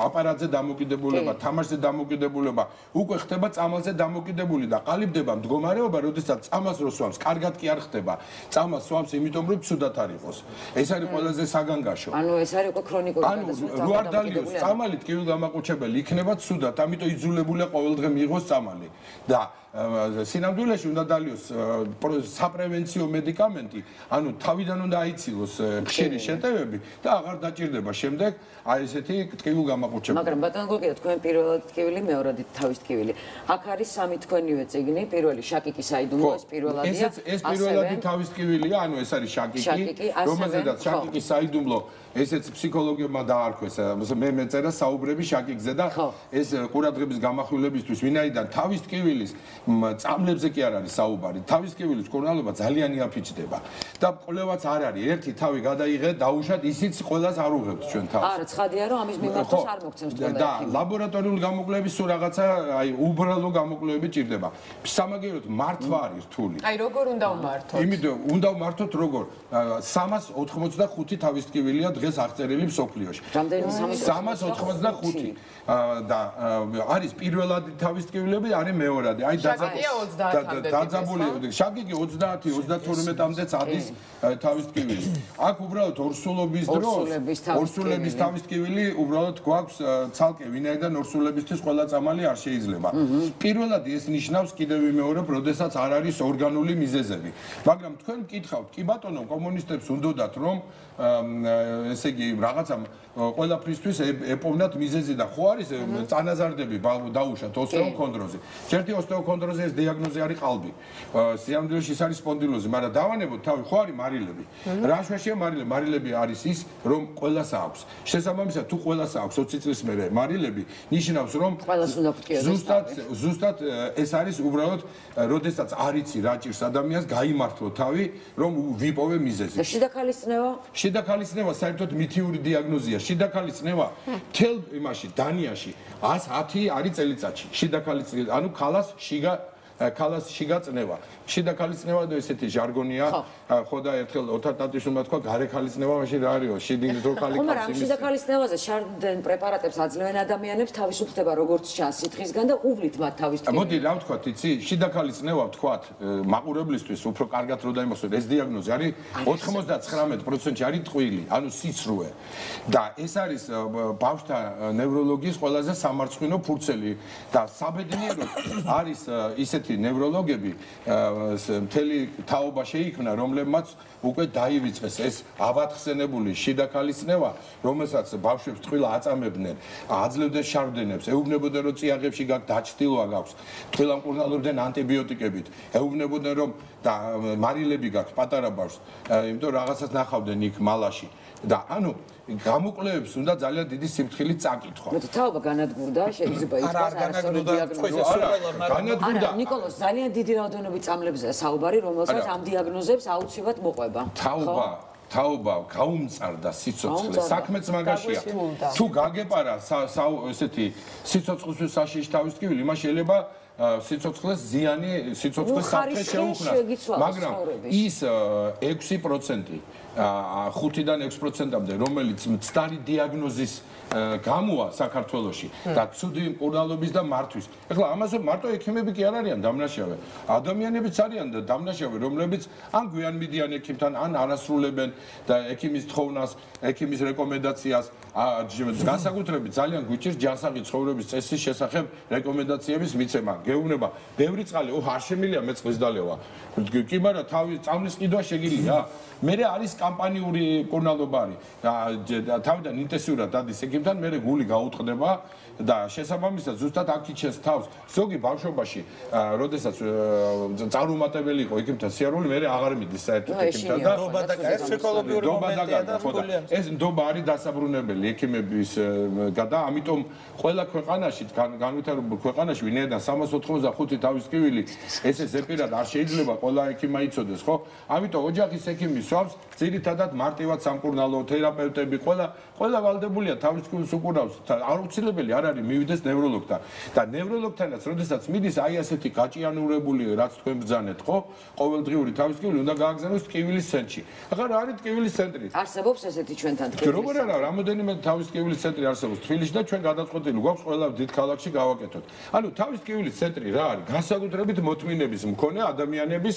აპარატზე დამოკიდებულება, თამაშზე დამოკიდებულება, უკვე ხდება წამალზე დამოკიდებული და ყალიბდება მდგომარეობა, როდესაც წამალს რო სვამს, კარგად კი არ ხდება. წამალს სვამს იმიტომ რომ ცუდად არ იყოს. ეს არის ყველაზე საგანგაშო. ანუ ეს არის უკვე ქრონიკული გადასვლა. ანუ რო არ დალიოს წამალი ტკივილგამაყუჩებელი იქნება ცუდად, ამიტომ იძულებულია ყოველდღე მიიღოს წამალი. და სინამდვილეში უნდა დალიოს საპრევენციო მედიკამენტი, ანუ თავიდან უნდა აიცილოს ხშირი შეტევები და აღარ დაჭირდება შემდეგ აი ესეთი ტკივილგამაყუჩებელი. მაგრამ ბატონო გოგია თქვენ პირველად ტკივილი, მეორადი თავის ტკივილი. აქ არის სამი თქვენივე წიგნი, პირველი შაკიკი საიდუმლო, ეს პირველადია. ეს პირველადი თავის ტკივილია, ანუ ეს არის შაკიკი, რომელზედაც შაკიკი საიდუმლო ესეც ფსიქოლოგებმა დაარქვეს, მე მეწერა საუბრები შაკიკზე და ეს ყურადღების გამახვილებისთვის, ვინაიდან თავის ტკივილის წამლებზე კი არ არის საუბარი. თავის ტკივილის მკურნალობა ძალიან იაფიჩდება და კვლევაც არ არის. ერთი თავი გადაიღე, დაუშვათ, ისიც ყველას არ უღებთ ჩვენ თავს. არა, ცხადია რომ ამის მიმართვას არ მოგცემს ყველა. და ლაბორატორიული გამოკვლევების სულ რაღაცა, აი უბრალო გამოკვლევები ჭირდება. სამაგიეროდ მართვა არის რთული. აი როგორ უნდა ვმართოთ? იმიტომ უნდა ვმართოთ როგორ? 385 თავის ტკივილია დღეს აღწერილი მსოფლიოში. რამდენი 385 და არის პირველადი თავის ტკივილები, არის მეორადი. აი დაძაბული შაკიკი 30, 32-მდეც ადის თავის ტკივილი. აქ უბრალოდ ორსულობის დროს ორსულების თავის ტკივილი უბრალოდ გვაქვს ცალკე, ვინაიდან ორსულებისთვის ყველა წამალი არ შეიძლება. პირველადი ეს ნიშნავს კიდევ ვიმეორებ, როდესაც არ არის ორგანული მიზეზები. მაგრამ თქვენ მკითხავთ, კი ბატონო, კომუნისტებს უნდათ რომ ესე იგი რაღაცა ყველაფრისთვის ეპოვნათ მიზეზი და ხო არის წანაზარდები დაუშვათ ოსტეოქონდროზი. ერთი ოსტეოქონდროზი ეს დიაგნოზი არის ყალბი. სიამდვილეში ის არის სპონდილოზი, მაგრამ დავანებოთ თავი, ხო არის მარილები. რა შვაშია მარილები? მარილები არის ის, რომ ყველას აქვს. შესაბამისად, თუ ყველას აქვს 20 წლის მერე მარილები, ნიშნავს რომ ზუსტად ეს არის უბრალოდ, როდესაც არიცი რა ჭირს ადამიანს, გაიმართლო თავი, რომ ვიპოვე მიზეზი. და შიდაქალისწნევა? შიდაქალისწნევა საერთოდ მითიური დიაგნოზია. შიდაქალისწნევა თელ იმაში დანიაში 110 არის წელიწადში. შიდაქალისწნევა, ანუ ქალას შიგა წნევა. შიდაქალისწნევა და ესეთი ჟარგონია, ხო და ერთხელ ოთარ-ტატიშვილმა თქვა გარეკალისწნევა, მაშინ რა არისო? შიდის რო ხალი ხომ არა, ამ შიდაქალისწნევაზე შარდენ პრეპარატებს აძლევენ ადამიანებს, თავისუფლდება როგორც ჩანს სითხისგან და უვლით მათ თავის ტკივილი. მოდი რა ვთქვათ, იცი, შიდაქალისწნევა ვთქვათ, მაყურებლისთვის უფრო კარგად რო დაიმახსოვროთ, ეს დიაგნოზი არის 99%-ში არის ტყვილი, ანუ სიცრუე. და ეს არის ბავშვთა ნევროლოგიის ყველაზე სამარცხვინო ფურცელი და საბედნიეროდ არის ისეთი ნევროლოგები მთელი თაობა შეიქმნა, რომლებმაც უკვე დაივიწყეს ეს ავათხსენებული შიდაქალისწნევა, რომელსაც ბავშვებს ტყილა აწამებდნენ, აძლევდნენ შარდენებს, ეუბნებოდნენ რომ წიაღებში გაქვს დაჭრილვა გაქვს, ტყილა მკურნალობდნენ ანტიბიოტიკებით, ეუბნებოდნენ რომ და მარილები გაქვს პატარა ბავშვს, იმიტომ რაღაცას ნახავდნენ იქ მალაში და ანუ გამოკვლევებს უნდა ძალიან დიდი სიფრთხილით წაკითხვა. მოდი თაობა განადგურდა, შეიძლება ითქვას არასწორი დიაგნოზი. განადგურდა. ნიკოლოს, ძალიან დიდი რაოდენობით წამლებზეა საუბარი, რომელსაც ამ დიაგნოზებს აუცილებლად მოყვება. თაობა გაუმწარდა სიცოცხლე. საქმეც მაგაშია. თუ გაგეპარა ესეთი სიცოცხლისთვის საშიში თავის ტკივილი, იმას შეიძლება სიცოცხლეს ზიანი, სიცოცხლეს საფრთხე შეუქმნას. მაგრამ ის 6%, 5-დან 6%-მდე, რომელიც მცდარი დიაგნოზის გამოა საქართველოში და ცუდი მკურნალობის და მართვის. ეხლა ამაზე მარტო ექიმები კი არ არიან დამნაშავე. ადამიანებიც არიან დამნაშავე, რომლებიც ან გვიან მიდიან ექიმთან, ან არასრულებენ და ექიმის თხოვნას, ექიმის რეკომენდაციას, განსაკუთრებით ძალიან გვიჭირს ჯანსაღი ცხოვრების წესის შესახებ რეკომენდაციების მიცემა. გეუბნება, ბევრი წყალი, არ შემილია მე წყლის დალევა. კი, მაგრამ წამლის ყიდვა შეგიძლია. მერე არის კამპანიური მკურნალობა არის. თავიდან ინტენსიურად დადის ექიმთან, მერე გული გაუტყდება და შესაბამისად ზუსტად აქ იჩენს თავს. ზოგი ბავშვობაში, როდესაც წარუმატებელი იყო ექიმთან სიარული, მერე აღარ მიდის საერთოდ ექიმთან და ნდობა და ეს ფსიქოლოგიური მომენტია და ეს ნდობა არის დასაბრუნებელი ექიმების და ამიტომ ყველა ქვეყანაში, განვითარებულ ქვეყანაში, ვინაიდან 385 თავისკივილი ესე ზეპირად არ შეიძლება ყველა ექიმმა იცოდეს, ხო? ამიტომ ოჯახის ექიმი სვამს ძირითადად მარტივად სამკურნალო თერაპევტები, ყველა ვალდებულია თავისკივილს უკურავს. აუცილებელი არ არის მივიდეს ნევროლოგთან და ნევროლოგთანაც როდესაც მიდის აი ასეთი გაჭიანურებული რაც თქვენ ბრძანეთ, ხო? ყოველდღიური თავისკივილი უნდა გააგზავნოს ტკივილის ცენტრში. ახლა რა არის ტკივილის ცენტრი? არსებობს ესეთი ჩვენთან ტკივილის ცენტრი? როგორ არა, რამოდენიმე თავისკივილის ცენტრი არსებობს თბილისში და ჩვენ გადაწყვეტილი გვაქვს ყველა დიდ ქალაქში გავაკეთოთ. ანუ თავისკივილის ცენტრი რა არის? განსაკუთრებით მოთმინების მქონე ადამიანების,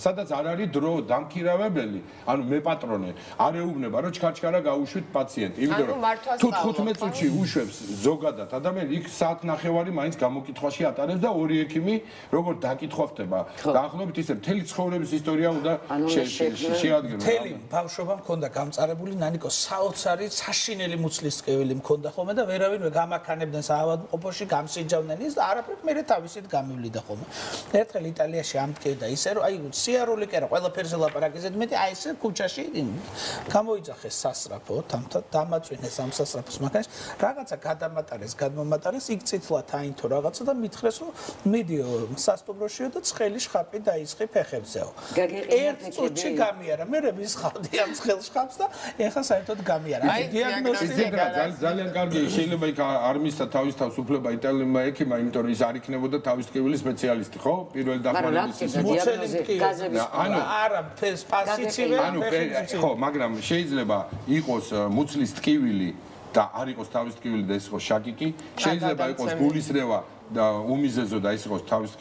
სადაც არ არის დრო დამქირავებელი, ანუ მე პატრონე, არ ეუბნება რომ ჩქარჩქარა გაუშვით პაციენტი. იმიტომ რომ თუ 15 წუთში უშვებს ზოგადად ადამიანი იქ საათნახევარი მაინც გამოკითხვაში ატარებს და ორი ექიმი როგორ დაკითხვა ხდება. დაახლოებით ისე მთელი ცხოვრების ისტორია უნდა შეადგინოს. მთელი ბავშვობა მქონდა გამწარებული, ნანიკო საოცარი საშინელი მუცლის ტკივილი მქონდა ხოლმე და ვერავინ გამაქანებდნენ საავადმყოფოში, გამსიჯავდნენ ის და არაფრით მერე თავისით გამივლიდა ხოლმე. ერთხელ იტალიაში ამტკივდა ისე რომ აი სიარული კი არა, ყველაფერზე ლაპარაკიზეთ, მეტი აი ესე ქუჩაში გამოიძახეს სასწრაფო, თამთა დამაწვინეს ამ სასწრაფოს მაგას, რაღაცა გადმომატარეს, იქ წითლად აინთო რაღაცა და მითხრეს რომ მიდიო სასტუმროშიო და ცხელი შხაპი დაისხი ფეხებზეო. ერთ წუთში გამიარა, მე ვისხავდი ამ ცხელ შხაპს და ეხლა საერთოდ გამიარა. აი დიაგნოსტიკა ძალიან კარგი, შეიძლება იქ არ მისცა თავის თავს უფლება იტალიელმა ექიმმა, იმიტომ რომ ის არ იქნებოდა თავის ტკივილის სპეციალისტი, ხო? პირველი დახმარების მუცელი ტკივილი. არა, პასიცივე, ხო, მაგრამ შეიძლება იყოს მუცლის ტკივილი და არ იყოს თავის ტკივილი და ეს იყოს შაკიკი, შეიძლება იყოს გულისრევა და უმიზეზო და ის იყოს თავის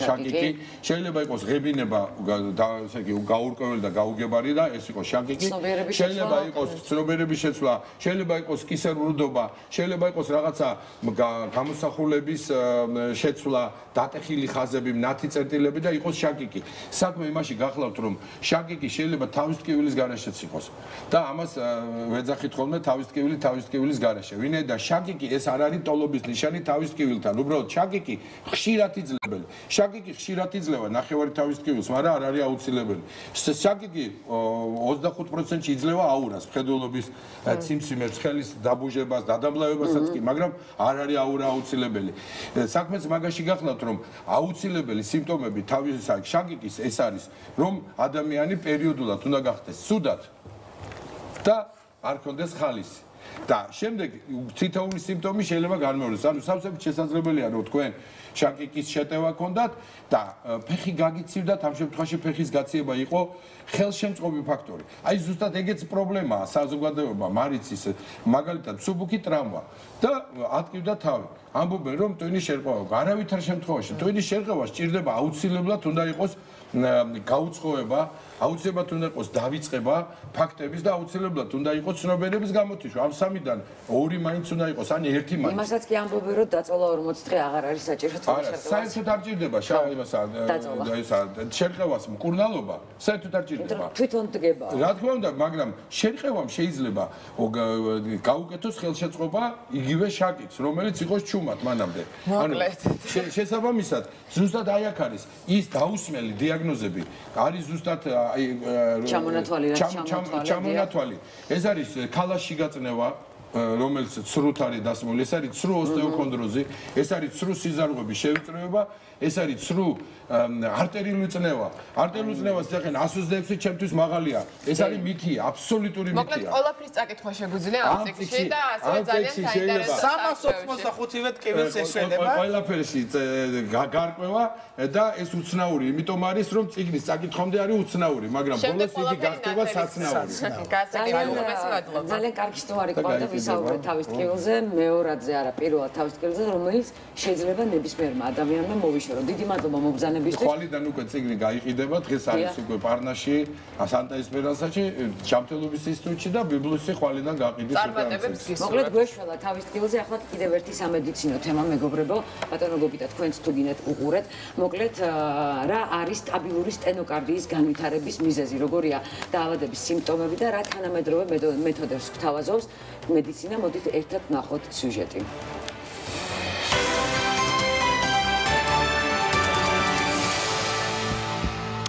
შაკიკი, შეიძლება იყოს ღებინება და ესე იგი გაურკვეველი და გაუგებარი და ეს იყოს შაკიკი, შეიძლება იყოს ცნობიერების შეცვლა, შეიძლება იყოს კისერურდობა, შეიძლება იყოს რაღაცა გამოსახულების შეცვლა, დატეხილი ხაზები, ნათი წერტილები და იყოს შაკიკი. საქმე იმაში გახლავთ რომ შაკიკი შეიძლება თავის ტკივილის გარეშეც იყოს და ამას ვეძახით ხოლმე თავის ტკივილის გარეშე. ვინაიდან შაკიკი ეს არ არის ტოლობის ნიშანი თავის ტკივილთან. უბრალოდ შაკიკი ხშირად იძლებელი. შაკიკი ხშირად იძლევა ნახევარი თავის ტკივილს, მაგრამ არ არის აუცილებელი. შაკიკი 25%-ში იძლევა აურას, მხედველობის ციმციმებს, ხელის დაბუჟებას, დადაბლავებასაც კი, მაგრამ არ არის აურა აუცილებელი. საქმეც მაგაში გახლავთ რომ აუცილებელი სიმპტომები თავის შაკიკის ეს არის, რომ ადამიანი პერიოდულად უნდა გახდეს ცუდად და არ ქონდეს ხალისი. და შემდეგ თითოეული სიმპტომი შეიძლება განმეორდეს. ანუ სავსებით შესაძლებელია რომ თქვენ შაკიკის შეტევა ქონდათ და ფეხი გაგიცივდათ, ამ შემთხვევაში ფეხის გაციება იყო ხელშემწყობი ფაქტორი. აი ზუსტად ეგეც პრობლემაა საზოგადოება, მარიცის მაგალითად მსუბუქი ტრამვა და ატკივდა თავი. ამბობენ რომ ტვინის შერყევა, არავითარ შემთხვევაში ტვინის შერყევა სჭირდება აუცილებლად უნდა იყოს გაუწყოება, აუცილებლად უნდა იყოს დავიწყება ფაქტების და აუცილებლად უნდა იყოს ცნობიერების გამოთიშვა. ამ სამიდან ორი მაინც უნდა იყოს, ან ერთი მაინც. იმასაც კი ამბობენ რომ დაწოლა 40 დღე აღარ არის საჭირო თვალის შერყევა. საერთოდ არ ჭირდება შერყევას მკურნალობა, საერთოდ არ ჭირდება. თვითონ დგება. რა თქმა უნდა, მაგრამ შერყევამ შეიძლება გაუკეთოს ხელშეწყობა იგივე შაკიკს, რომელიც იყოს ჩუმად მანამდე. შესაბამისად, ზუსტად აი აქ არის ის დაუსმელი დიაგნოზები, არის ზუსტად ჩამონათვალი. ეს არის ქალაში გაწნევა, რომელიც ცრუთ არის დასმული, ეს არის ცრუ ოსტეოქონდროზი, ეს არის ცრუ სიზარღვების შევიწროება, ეს არის ცრუ არტერიული წნევა. არტერიული წნევას ეხენ 126 ჩემთვის მაღალია. ეს არის მითი, აბსოლუტური მითია. მოკლედ ყველაფრის წაკითხვა შეგვიძლია ამ წიგნში და ასევე ძალიან საინტერესო 385-ვე ტკივილს ეშველება. ყველაფერში გარკვევა და ეს უცნაური, იმიტომ არის რომ წიგნის წაკითხვამდე არის უცნაური, მაგრამ ბოლოს იგი გახდება საცნაური. ძალიან კარგი სტუარი ყავდა და ვისაუბრეთ თავის ტკივილზე, მეორადზე არა, პირველად თავის ტკივილზე, რომელიც შეიძლება ნებისმიერმა ადამიანმა მოვიშორო. დიდი მადლობა მობრძანებისთვის. ხვალიდან უკვე წიგნი გაიყიდება, დღეს არის უკვე პარნაში, სანტა-ესპერანსაში, ჯანმრთელობის ინსტიტუტში და ბიბლუსი ხვალიდან გაყიდის უკვე. მოკლედ გვეშველა თავის ტკივილზე, ახლა კიდევ ერთი სამედიცინო თემა მეგობრებო, ბატონო გოგიტა თქვენც თუ გინდათ უყურეთ. მოკლედ რა არის სტაბილური სტენოკარდიის განვითარების მიზეზი, როგორია დაავადების სიმპტომები და რა თანამედროვე მეთოდებს გვთავაზობს მედიცინა, მოდით ერთად ვნახოთ სიუჟეტი.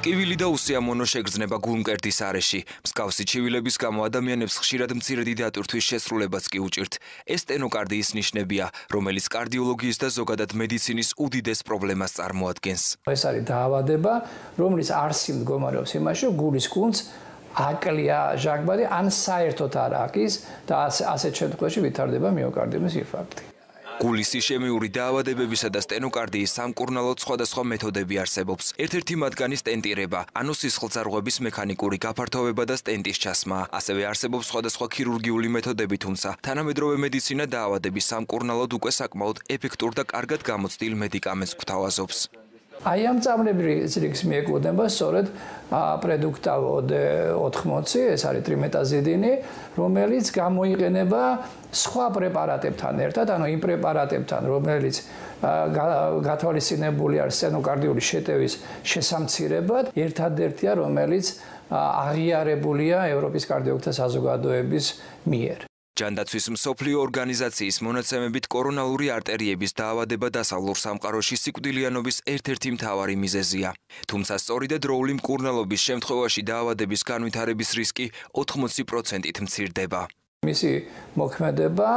ტკივილი და უსიამოვნო შეგრძნება გულმკერდის არეში. მსგავსი ჩივილების გამო ადამიანებს ხშირად მცირედი დატვირთვის შესრულებაც კი უჭირთ. ეს სტენოკარდიის ნიშნებია, რომელიც კარდიოლოგიის და ზოგადად მედიცინის უდიდეს პრობლემას წარმოადგენს. ეს არის დაავადება, რომლის არსი მდგომარეობს იმაში, რომ გულის კუნთს აკლია ჟანგბადი ან საერთოდ არ აკის და ასეთ შემთხვევაში ვითარდება მიოკარდიუმის ინფარქტი. გულის იშემიური დაავადებებისა და სტენოკარდიის სამკურნალოდ სხვადასხვა მეთოდები არსებობს. ერთ-ერთი მათგანი სტენტირება, ანუ სისხლძარღვების მექანიკური გაფართოვება და სტენტის ჩასმა. ასევე არსებობს სხვადასხვა ქირურგიული მეთოდები, თუმცა თანამედროვე მედიცინა დაავადების სამკურნალოდ უკვე საკმაოდ ეფექტურ და კარგად გამოცდილ მედიკამენტს გვთავაზობს. აი ამ წამლებრივ რიგს მიეკუთვნება სწორედ პრედუქტავ 80, ეს არის ტრიმეტაზიდინი, რომელიც გამოიყენება სხვა პრეპარატებთან ერთად, ანუ იმ პრეპარატებთან, რომელიც გათვალისწინებული არის სტენოკარდიული შეტევის შესამცირებლად, ერთადერთია, რომელიც აღიარებულია ევროპის კარდიოლოგთა საზოგადოების მიერ. ჯანდაცვის მსოფლიო ორგანიზაციის მონაცემებით კორონალური არტერიების დაავადება დასავლურ სამყაროში სიკვდილიანობის ერთ-ერთი მთავარი მიზეზია. თუმცა სწორი და დროული მკურნალობის შემთხვევაში დაავადების განვითარების რისკი 80%-ით მცირდება. მისი მოქმედება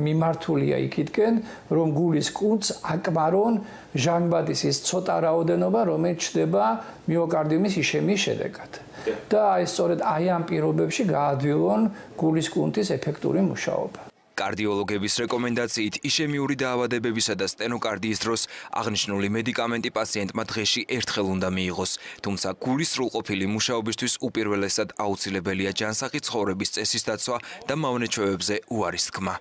მიმართულია იქითკენ, რომ გულის კუნთს აკმარონ ჟანგბადის ის ცოტა რაოდენობა, რომელიც ჩნდება მიოკარდიუმის იშემიის შედეგად. და აი სწორედ აი ამ პირობებში გაადვილონ გულის კუნთის ეფექტური მუშაობა. კარდიოლოგების რეკომენდაციით იშემიური დაავადებებისა და სტენოკარდიის დროს აღნიშნული მედიკამენტი პაციენტმა დღეში ერთხელ უნდა მიიღოს. თუმცა გულის სრულყოფილი მუშაობისთვის უპირველესად აუცილებელია ჯანსაღი ცხოვრების წესის დაცვა და მავნე ჩვევებზე უარის თქმა.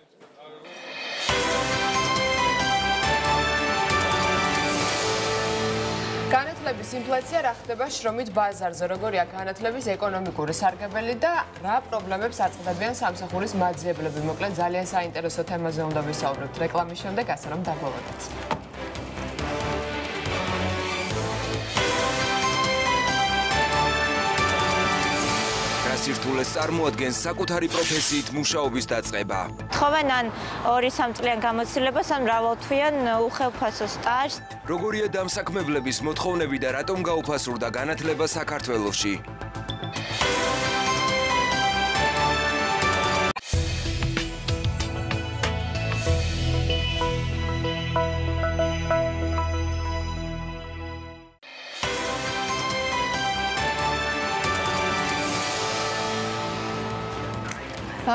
განათლების ინფლაცია რა ხდება შრომით ბაზარზე, როგორია განათლების ეკონომიკური სარგებელი და რა პრობლემებს აწყდებიან სამსახურის მაძიებლები. მოკლედ ძალიან საინტერესო თემაზე უნდა ვისაუბრებთ რეკლამის შემდეგ, ასე რომ დაგვევადეთ. სირთულეს წარმოადგენს საკუთარი პროფესიით მუშაობის დაწყება. თხოვენ ან 2-3 წლიან გამოცდილებას ან მრავალთვიან უხელფასო სტაჟს. როგორია დამსაქმებლების მოთხოვნები და რატომ გაუფასურდა განათლება საქართველოში?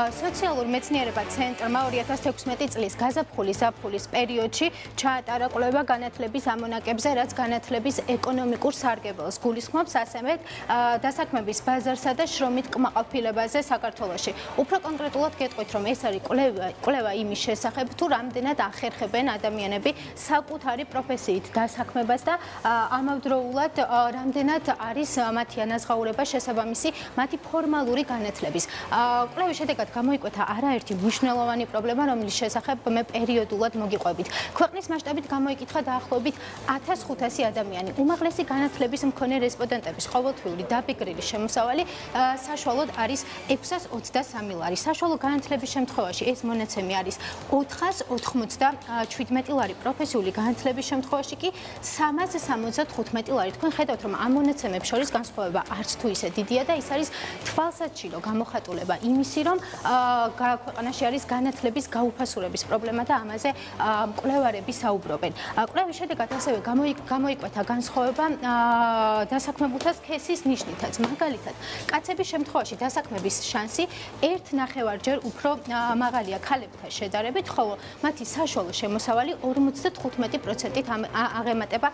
სოციალურ მეცნიერება ცენტრმა 2016 წლის გაზაფხულის-ზაფხულის პერიოდში ჩაატარა კვლევა განათლების ამონაკებზე, რაც განათლების ეკონომიკურ სარგებელს გულისხმობს, ასევე დასაქმების ბაზარსა და შრომით კმაყოფილებაზე საქართველოში. უფრო კონკრეტულად გეტყვით, რომ ეს არის კვლევა იმის შესახებ, თუ რამდენად ახერხებენ ადამიანები საკუთარი პროფესიით დასაქმებას და ამავდროულად რამდენად არის მათი ანაზღაურება შესაბამისი მათი ფორმალური განათლების. კვლევის შედეგად გამოიკვეთა არაერთი მნიშვნელოვანი პრობლემა, რომლის შესახებ მე პერიოდულად მოგიყვებით. ქვეყნის მასშტაბით გამოიკითხა დაახლოებით 1500 ადამიანი. უმაღლესი განათლების მქონე რესპონდენტების ყოველთვიური დაბეგრილი შემოსავალი საშუალოდ არის 623 ლარი. საშუალო განათლების შემთხვევაში ეს მონაცემი არის 497 ლარი. პროფესიული განათლების შემთხვევაში კი 375 ლარი. თქვენ ხედავთ, რომ ამ მონაცემებს შორის განსხვავება არც თუ ისე დიდია და ის არის თვალსაჩინო გამოხატულება იმისი, რომ ქვეყანაში არის განათლების გაუფასურების პრობლემა და ამაზე მკვლევარები საუბრობენ. კვლევის შედეგად ასევე გამოიკვეთა განსხვავება დასაქმებულთა სქესის ნიშნითაც. მაგალითად, კაცების შემთხვევაში დასაქმების შანსი 1.5-ჯერ უფრო მაღალია ქალებთან შედარებით, ხოლო მათი საშუალო შემოსავალი 55%-ით აღემატება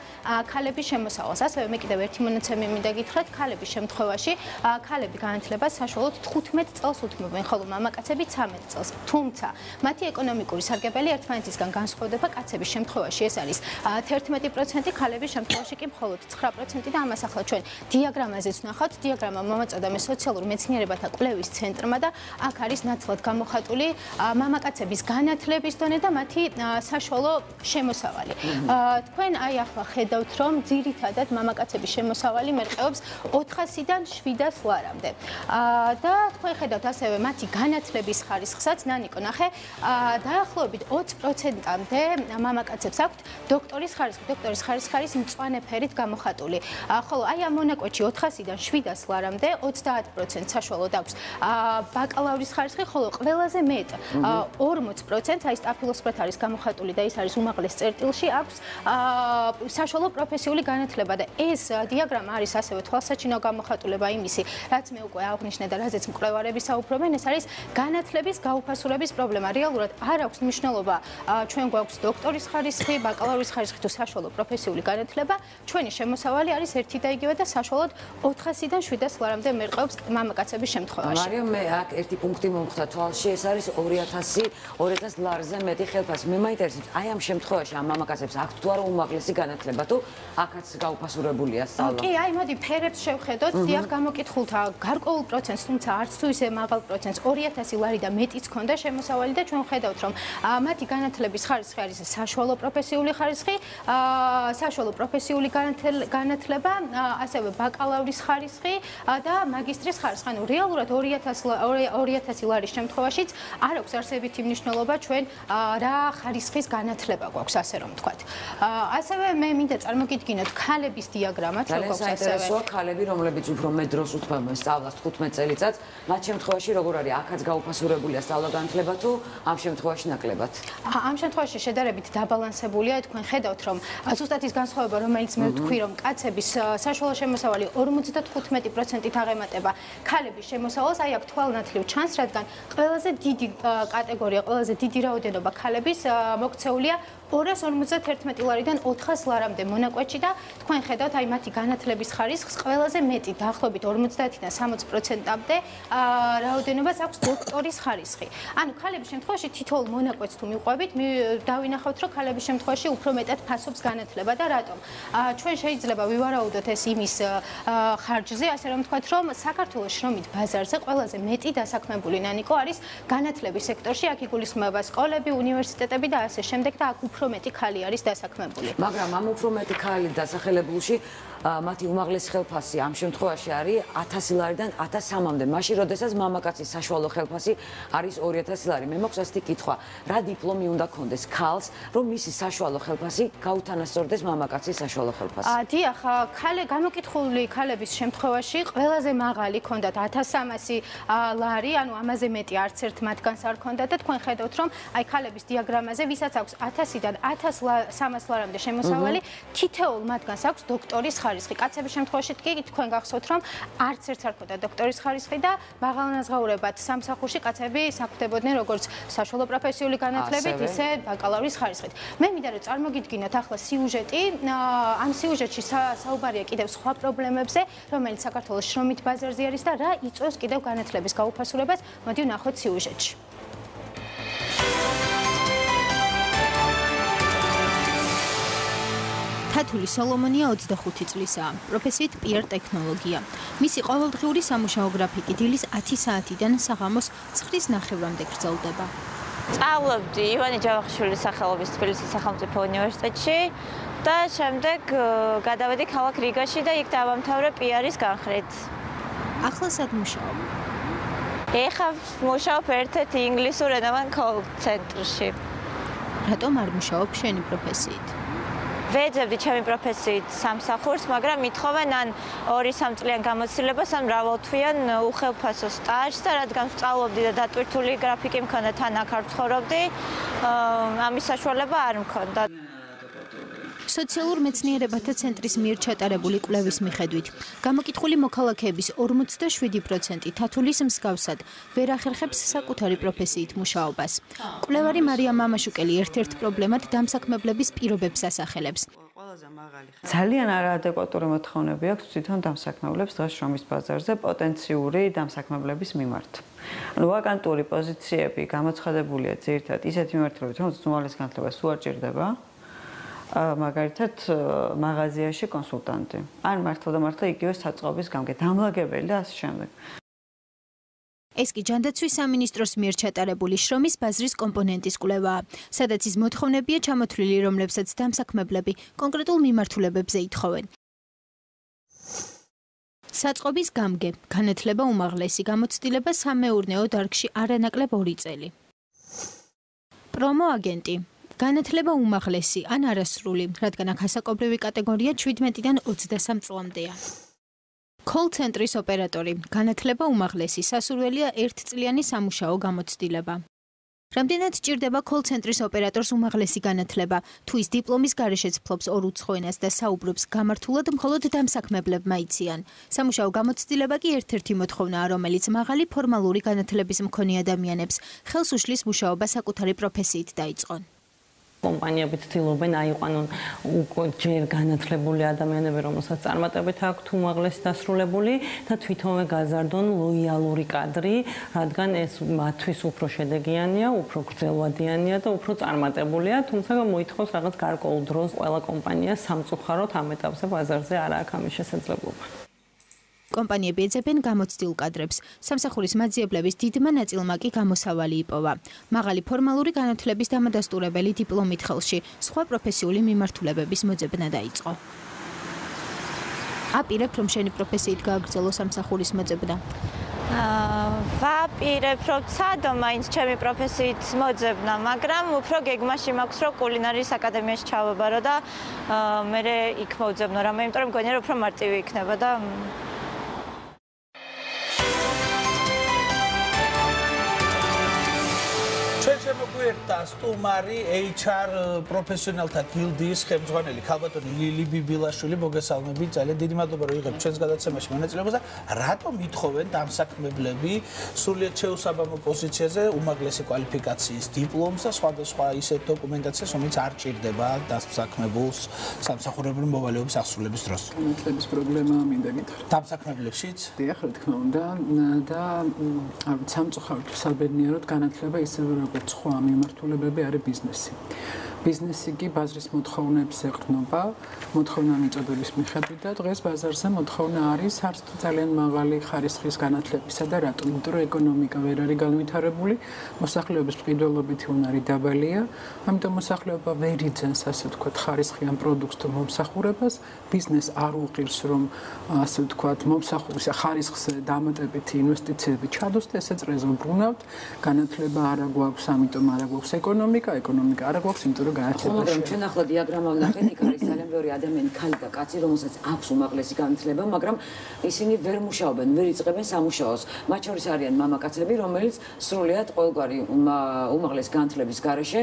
ქალების შემოსავალს. ასევე მე კიდევ ერთი მონაცემი მინდა გითხრათ, ქალების შემთხვევაში ქალები განათლებას საშუალოდ 15 წელს უთმობენ, ხოლო მამაკაცები 13 წელს. თუმცა მათი ეკონომიკური სარგებელი ერთმანეთისგან განსხვავდება. კაცების შემთხვევაში ეს არის 11%, ქალების შემთხვევაში კი მხოლოდ 9% და ამას ახლა ჩვენ დიაგრამაზეც ვნახავთ. დიაგრამა მომაწოდა მე სოციალურ მეცნიერებათა კვლევის ცენტრმა და აქ არის ნაცვლად გამოხატული მამაკაცების განათლების დონე და მათი საშუალო შემოსავალი. თქვენ აი ახლა ხედავთ, რომ ძირითადად მამაკაცების შემოსავალი მერყეობს 400-დან 700 ლარამდე. და თქვენ ხედავთ ასევე მათი განათლების ხარისხსაც, ნანიკო ნახე, დაახლოებით 20%-მდე მამაკაცებს აქვთ დოქტორის ხარისხი. დოქტორის ხარისხი არის მწვანე ფერით გამოხატული. ხოლო აი ამ მონაკვეთში 400-დან 700 ლარამდე 30% საშუალოდ აქვს ბაკალავრის ხარისხი, ხოლო ყველაზე მეტ 40%, აი სტაფილოსფრად არის გამოხატული და ის არის უმაღლეს წერტილში, აქვს საშუალო პროფესიული განათლება და ეს დიაგრამა არის ასევე თვალსაჩინო გამოხატულება იმისი, რაც მე უკვე აღვნიშნე და რაზეც მკვლევარები საუბრობენ, ეს არის განათლების გაუფასურების პრობლემა. რეალურად არ აქვს მნიშვნელობა ჩვენ გვაქვს დოქტორის ხარისხი, ბაკალავრის ხარისხი თუ საშუალო პროფესიული განათლება, ჩვენი შემოსავალი არის ერთი და იგივე და საშუალოდ 400-დან 700 ლარამდე მერყეობს მამაკაცების შემთხვევაში. მარიამ, მე აქ ერთი პუნქტი მომხდა თვალში, ეს არის 2000 ლარზე მეტი ხელფასი. მე მაინტერესებს, აი ამ შემთხვევაში ამ მამაკაცებს აქვთ თუ არა უმაღლესი განათლება თუ აქაც გაუფასურებულია სწავლა? კი, აი მოდი ფერებს შევხედოთ, დიახ გამოკითხულთა გარკვეულ პროცენტს, თუმცა არც თუ ისე მაღალ პროცენტს 2000 ლარი და მეტიც ქონდა შემოსავალი და ჩვენ ხედავთ, რომ მათი განათლების ხარისხი არის საშუალო პროფესიული ხარისხი, საშუალო პროფესიული განათლება, ასევე ბაკალავრის ხარისხი და მაგისტრის ხარისხი. ანუ რეალურად 2000 ლარის შემთხვევაშიც არ აქვს არსებითი მნიშვნელობა ჩვენ რა ხარისხის განათლება გვაქვს, ასე რომ ვთქვათ. ასევე მე მინდა წარმოგიდგინოთ ქალების დიაგრამა, ჩვენ გვაქვს ასევე. საინტერესოა ქალები, რომლებიც უფრო მეტ დროს უთმობენ სწავლას 15 წელიწადს, მათ შემთხვევაში როგორ არის? აქაც გაუფასურებულია სწავლა განათლება თუ ამ შემთხვევაში ნაკლებად? ამ შემთხვევაში შედარებით დაბალანსებულია, თქვენ ხედავთ, რომ ზუსტად ის განსხვავება, რომელიც მე ვთქვი, რომ კაცების საშუალო შემოსავალი 55%-ით აღემატება ქალების შემოსავალს, აი აქ თვალნათლივ ჩანს, რადგან ყველაზე დიდი კატეგორია, ყველაზე დიდი რაოდენობა ქალების მოქცეულია 251 ლარიდან 400 ლარამდე მონაკვეთში და თქვენ ხედავთ აი მათი განათლების ხარისხს ყველაზე მეტი დაახლოებით 50-დან 60%-მდე რაოდენობას აქვს დოქტორის ხარისხი. ანუ ქალების შემთხვევაში თითოეულ მონაკვეთს თუ მივყვებით, დავინახავთ, რომ ქალების შემთხვევაში უფრო მეტად ფასობს განათლება და რატომ? ჩვენ შეიძლება ვივარაუდოთ ეს იმის ხარჯზე, ასე რომ ვთქვათ, რომ საქართველოს შრომით ბაზარზე ყველაზე მეტი დასაქმებული ნანიკო არის განათლების სექტორში, აქ იგულისხმება სკოლები, უნივერსიტეტები და ასე შემდეგ და აქ უფრო მეტი ქალი არის დასაქმებული. მაგრამ ამ უფრო მეტი ქალი დასახელებულში მათი უმაღლესი ხელფასი ამ შემთხვევაში არის 1000 ლარიდან 1300-მდე. მაშინ, როდესაც მამაკაცის საშუალო ხელფასი არის 2000 ლარი. მე მაქვს ასეთი კითხვა, რა დიპლომი უნდა ქონდეს ქალს, რომ მისი საშუალო ხელფასი გაუთანასწორდეს მამაკაცის საშუალო ხელფასს? დიახ, გამოკითხული ქალების შემთხვევაში ყველაზე მაღალი ქონდათ 1300 ლარი, ანუ ამაზე მეტი არც ერთ მათგანს არ ქონდათ და თქვენ ხედავთ, რომ აი ქალების დიაგრამაზე, ვისაც აქვს 1000-დან 1300 ლარამდე შემოსავალი, თითოეულ მათგანს აქვს დოქტორის ხარისხი. კაცების შემთხვევაში კი თქვენ გახსოვთ, რომ არც ერთს არ ქონდათ დოქტორის ხარისხი და მაღალანაზღაურებად სამსახურში კაცები საქმდებოდნენ როგორც საშუალო პროფესიული განათლებით, ისე ბაკალავრის ხარისხით. მე მინდა რომ წარმოგიდგინოთ ახლა სიუჟეტი, ამ სიუჟეტში საუბარია კიდევ სხვა პრობლემებზე, რომელიც საქართველოს შრომით ბაზარზე არის და რა იწვევს კიდევ განათლების გაუფასურებას. მოდი ვნახოთ სიუჟეტში. თათული სოლომონია 25 წლისაა, პროფესიით PR ტექნოლოგია. მისი ყოველდღიური სამუშაო გრაფიკი დილის 10 საათიდან საღამოს 9:30-მდე გრძელდება. სწავლობდი ივანე ჯავახიშვილის სახელობის თბილისის სახელმწიფო უნივერსიტეტში და შემდეგ გადავედი ქალაქ რიგაში და იქ დავამთავრე PR-ის განხრით. ახლა სად მუშაობ? ეხლა მუშაობ ერთ-ერთ ინგლისურენოვან კოლ ცენტრში. რატომ არ მუშაობ შენი პროფესიით? ვეძებდი ჩემი პროფესიით სამსახურს, მაგრამ მithოვენ ან 2-3 წლიან გამოცდილებას, ან მრავალთვიან უხელფასო სტაჟს და რადგან ვსწავლობდი და დატვირთული გრაფიკი მქონდა, თან აქ არ ვცხოვრობდი, ამის საშუალება არ მქონდა. სოციალურ მეცნიერებათა ცენტრის მიერ ჩატარებული კვლევის მიხედვით, გამოკითხული მოქალაქეების 47% თათულის მსგავსად ვერ ახერხებს საკუთარი პროფესიით მუშაობას. კვლევარი მარია მამაშუკელი ერთ-ერთ პრობლემად დამსაქმებლების პირობებს ასახელებს. ძალიან არაადეკვატური მოთხოვნები აქვს თვითონ დამსაქმებლებს დღეს შრომის ბაზარზე პოტენციური დამსაქმებლების მიმართ. ანუ ვაკანტური პოზიციები გამოცხადებულია ძირითადად ისეთი მიმართულებით, რომელსაც უმაღლესი განათლება სულ არ ჭირდება. მაგალითად მაღაზიაში კონსულტანტი. ან მართლა და მართლა იგივე საწყობის გამგე-დამლაგებელი და ასე შემდეგ. ეს კი ჯანდაცვის სამინისტროს მიერ ჩატარებული შრომის ბაზრის კომპონენტის კვლევაა, სადაც ის მოთხოვნებია ჩამოთვლილი, რომლებსაც დამსაქმებლები კონკრეტულ მიმართულებებზე ითხოვენ. საწყობის გამგე, განათლება უმაღლესი, გამოცდილება სამეურნეო დარგში არანაკლებ 2 წელი. პრომო აგენტი განათლება უმაღლესი ან არასრული, რადგან აქ ასაკობრივი კატეგორია 17-დან 23 წლამდეა. კოლ-ცენტრის ოპერატორი განათლება უმაღლესი, სასურველია 1 წლიანი სამუშაო გამოცდილება. რამდენად ჭირდება კოლ-ცენტრის ოპერატორს უმაღლესი განათლება, თუ ის დიპლომის გარეშეც ფლობს 2 უცხო ენას და საუბრობს გამართულად, მხოლოდ დამსაქმებლებმა იციან. სამუშაო გამოცდილება კი ერთ-ერთი მოთხოვნაა, რომელიც მაღალი ფორმალური განათლების მქონე ადამიანებს ხელს უშლის მუშაობა საკუთარი პროფესიით დაიწყონ. კომპანიები ცდილობენ აიყვანონ ჯერ განათლებული ადამიანები, რომელსაც წარმატებით აქვთ უმაღლესი დასრულებული და თვითონვე გაზარდონ ლოიალური კადრი, რადგან ეს მათთვის უფრო შედეგიანია, უფრო გრძელვადიანია და უფრო წარმატებულია, თუმცა მოითხოვს რაღაც გარკვეულ დროს ყველა კომპანია სამწუხაროდ ამ ეტაპზე ბაზარზე არ აქვს ამის შესაძლებლობა. კომპანიები ეძებენ გამოცდილ კადრებს. სამსახურის მაძიებლების დიდმა ნაწილმა კი გამოსავალი იპოვა. მაღალი ფორმალური განათლების დამადასტურებელი დიპლომით ხელში, სხვა პროფესიული მიმართულებების მოძებნა დაიწყო. აპირებ, რომ შენი პროფესიით გააგრძელო სამსახურის მოძებნა? ვაპირებ, რომ ცადო მაინც ჩემი პროფესიით მოძებნა, მაგრამ უფრო გეგმაში მაქვს, რომ კულინარიის აკადემიაში ჩავაბარო და მე იქ მოძებნო რამე, იმიტომ რომ მგონია, რომ უფრო მარტივი იქნება და შემოგვერთა სტუმარი HR პროფესიონალთა გილდიის ხელმძღვანელი ქალბატონი ლილი ბიბილაშვილი, მოგესალმებით. ძალიან დიდი მადლობა, რომ იღებთ ჩვენს გადაცემაში მონაწილეობას და რატომ ითხოვენ დამსაქმებლები სრულიად შეუსაბამო პოზიციაზე უმაღლესი კვალიფიკაციის დიპლომს და სხვადასხვა ისეთ დოკუმენტაციას, რომელიც არ ჭირდება დასაქმებულს სამსახურებრივი მოვალეობის აღსრულების დროს? განათლების პრობლემაა მინდა გითხრათ. დამსაქმებლებშიც? დიახ, რა თქმა უნდა, და სამწუხაროდ საბედნიეროდ განათლება ისევე როგორც სხვა მიმართულებები არის ბიზნესი. ბიზნესი კი ბაზრის მოთხოვნებს ეყრდნობა, მოთხოვნა მიწოდების მიხედვით და დღეს ბაზარზე მოთხოვნა არის არც თუ ძალიან მაღალი ხარისხის განათლებისა და რატომ? იმიტომ რომ ეკონომიკა ვერ არის განვითარებული, მოსახლეობის მყიდველობითი უნარი დაბალია, ამიტომ მოსახლეობა ვერ იძენს ასე ვთქვათ ხარისხიან პროდუქტს თუ მომსახურებას, ბიზნეს არ უყირს რომ ასე ვთქვათ მომსახურის ხარისხზე დამატებითი ინვესტიციები ჩადოს და ესე წრეზე ვბრუნავთ, განათლება არ გვაქვს, ამიტომ არ გვაქვს ეკონომიკა არ გვაქვს, იმიტომ მაგრამ ჩვენ ახლა დიაგრამა ვნახეთ, იქ არის ძალიან ბევრი ადამიანი, ქალი და კაცი, რომელსაც აქვს უმაღლესი განათლება, მაგრამ ისინი ვერ მუშაობენ, ვერ იწყებენ სამუშაოს. მათ შორის არიან მამაკაცები, რომელიც სრულიად ყოველგვარი უმაღლესი განათლების გარეშე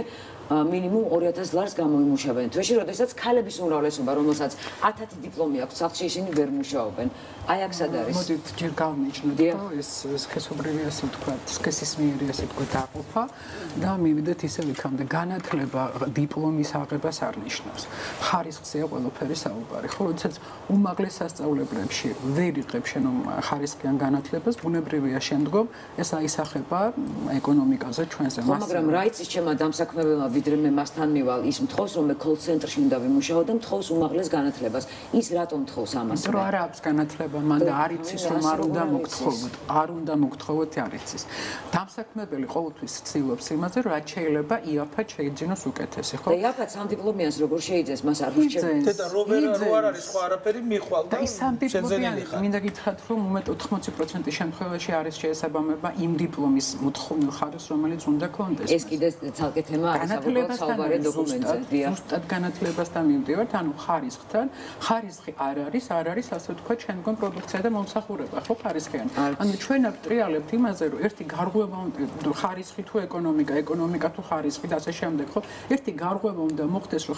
მინიმუმ 2000 ლარს გამოიმუშავებენ. თვეში, როდესაც ქალების უმრავლესობა, რომელსაც 1000 დიპლომი აქვს სახლში, ისინი ვერ მუშაობენ. აი აქ სად არის? მოდით ჯერ გავნიშნოთ, რომ ეს სქესობრივი ასე ვთქვათ, სქესის მიერი ასე ვთქვათ დაყოფა და მივიდეთ ისე იქამდე. განათლება დიპლომის აღებას არ ნიშნავს. ხარისხზეა ყველაფერი საუბარი. ხო, როდესაც უმაღლეს სასწავლებლებში ვერ იღებ შენ ხარისხიან განათლებას, ბუნებრივია შემდგომ ეს აისახება ეკონომიკაზე ჩვენზე. მაგრამ რა იცის ჩემმა დამსაქმებელმა ვიდრე მე მასთან მივალ, ის მთხოვს რომ მე კოლ-ცენტრში უნდა ვიმუშაო და მთხოვს უმაღლეს განათლებას. ის რატომ მთხოვს ამას? იმიტომ რომ არ აქვს განათლება, მან და არ იცის რომ არ უნდა მოგთხოვოთ. არ უნდა მოგთხოვოთ, არ იცის. დამსაქმებელი ყოველთვის ცდილობს იმაზე, რომ რაც შეიძლება იაფად შეიძინოს უკეთესი, ხო? და იაფად სამ დიპლომიანს როგორ შეიძენს, მას არ და რო არ არის სხვა არაფერი მიხვალ და ის ამ დიპლომი მინდა გითხრათ რომ უმეტ 80% შემთხვევაში არის შეესაბამება იმ დიპლომის მოთხოვნილ ხარისხს რომელიც უნდა კონდეს ეს კიდე ცალკე თემა არის საბოლოო საუბარი დოკუმენტზე ზუსტად განათლებასთან მივდივართ ანუ ხარისხთან ხარისხი არ არის ასე ვთქვათ ჩვენგან პროდუქცია და მომსახურება ხო ხარისხიანი ანუ ჩვენ აქ ტრიალებთ იმაზე რომ ერთი გარღვევა ხარისხი თუ ეკონომიკა თუ ხარისხი და ასე შემდეგ ხო ერთი გარღვევა უნდა მოხდეს რომ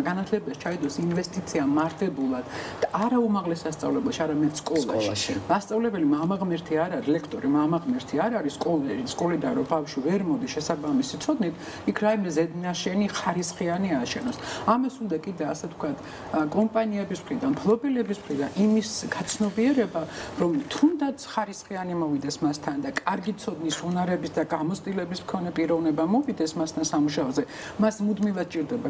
განათლებაში ჩაიდოს ინვესტიცია მართებულად და არა უმაღლეს სასწავლებელში არამედ სკოლაში მასწავლებელი მამაღმერთი არ არის ლექტორი მამაღმერთი არ არის სკოლიდან რომ ბავშვი ვერ მოდის შესაბამისი ცოდნით იქ რაიმე ზედნაშენი ხარისხიანი ააშენოს ამას უნდა კიდე ასე ვთქვათ კომპანიების მხრიდან ფლობელების მხრიდან იმის გაცნობიერება რომ თუნდაც ხარისხიანი მოვიდეს მასთან და კარგი ცოდნის უნარების და გამოცდილების მქონე პიროვნება მოვიდეს მასთან სამუშაოზე მას მუდმივად ჭირდება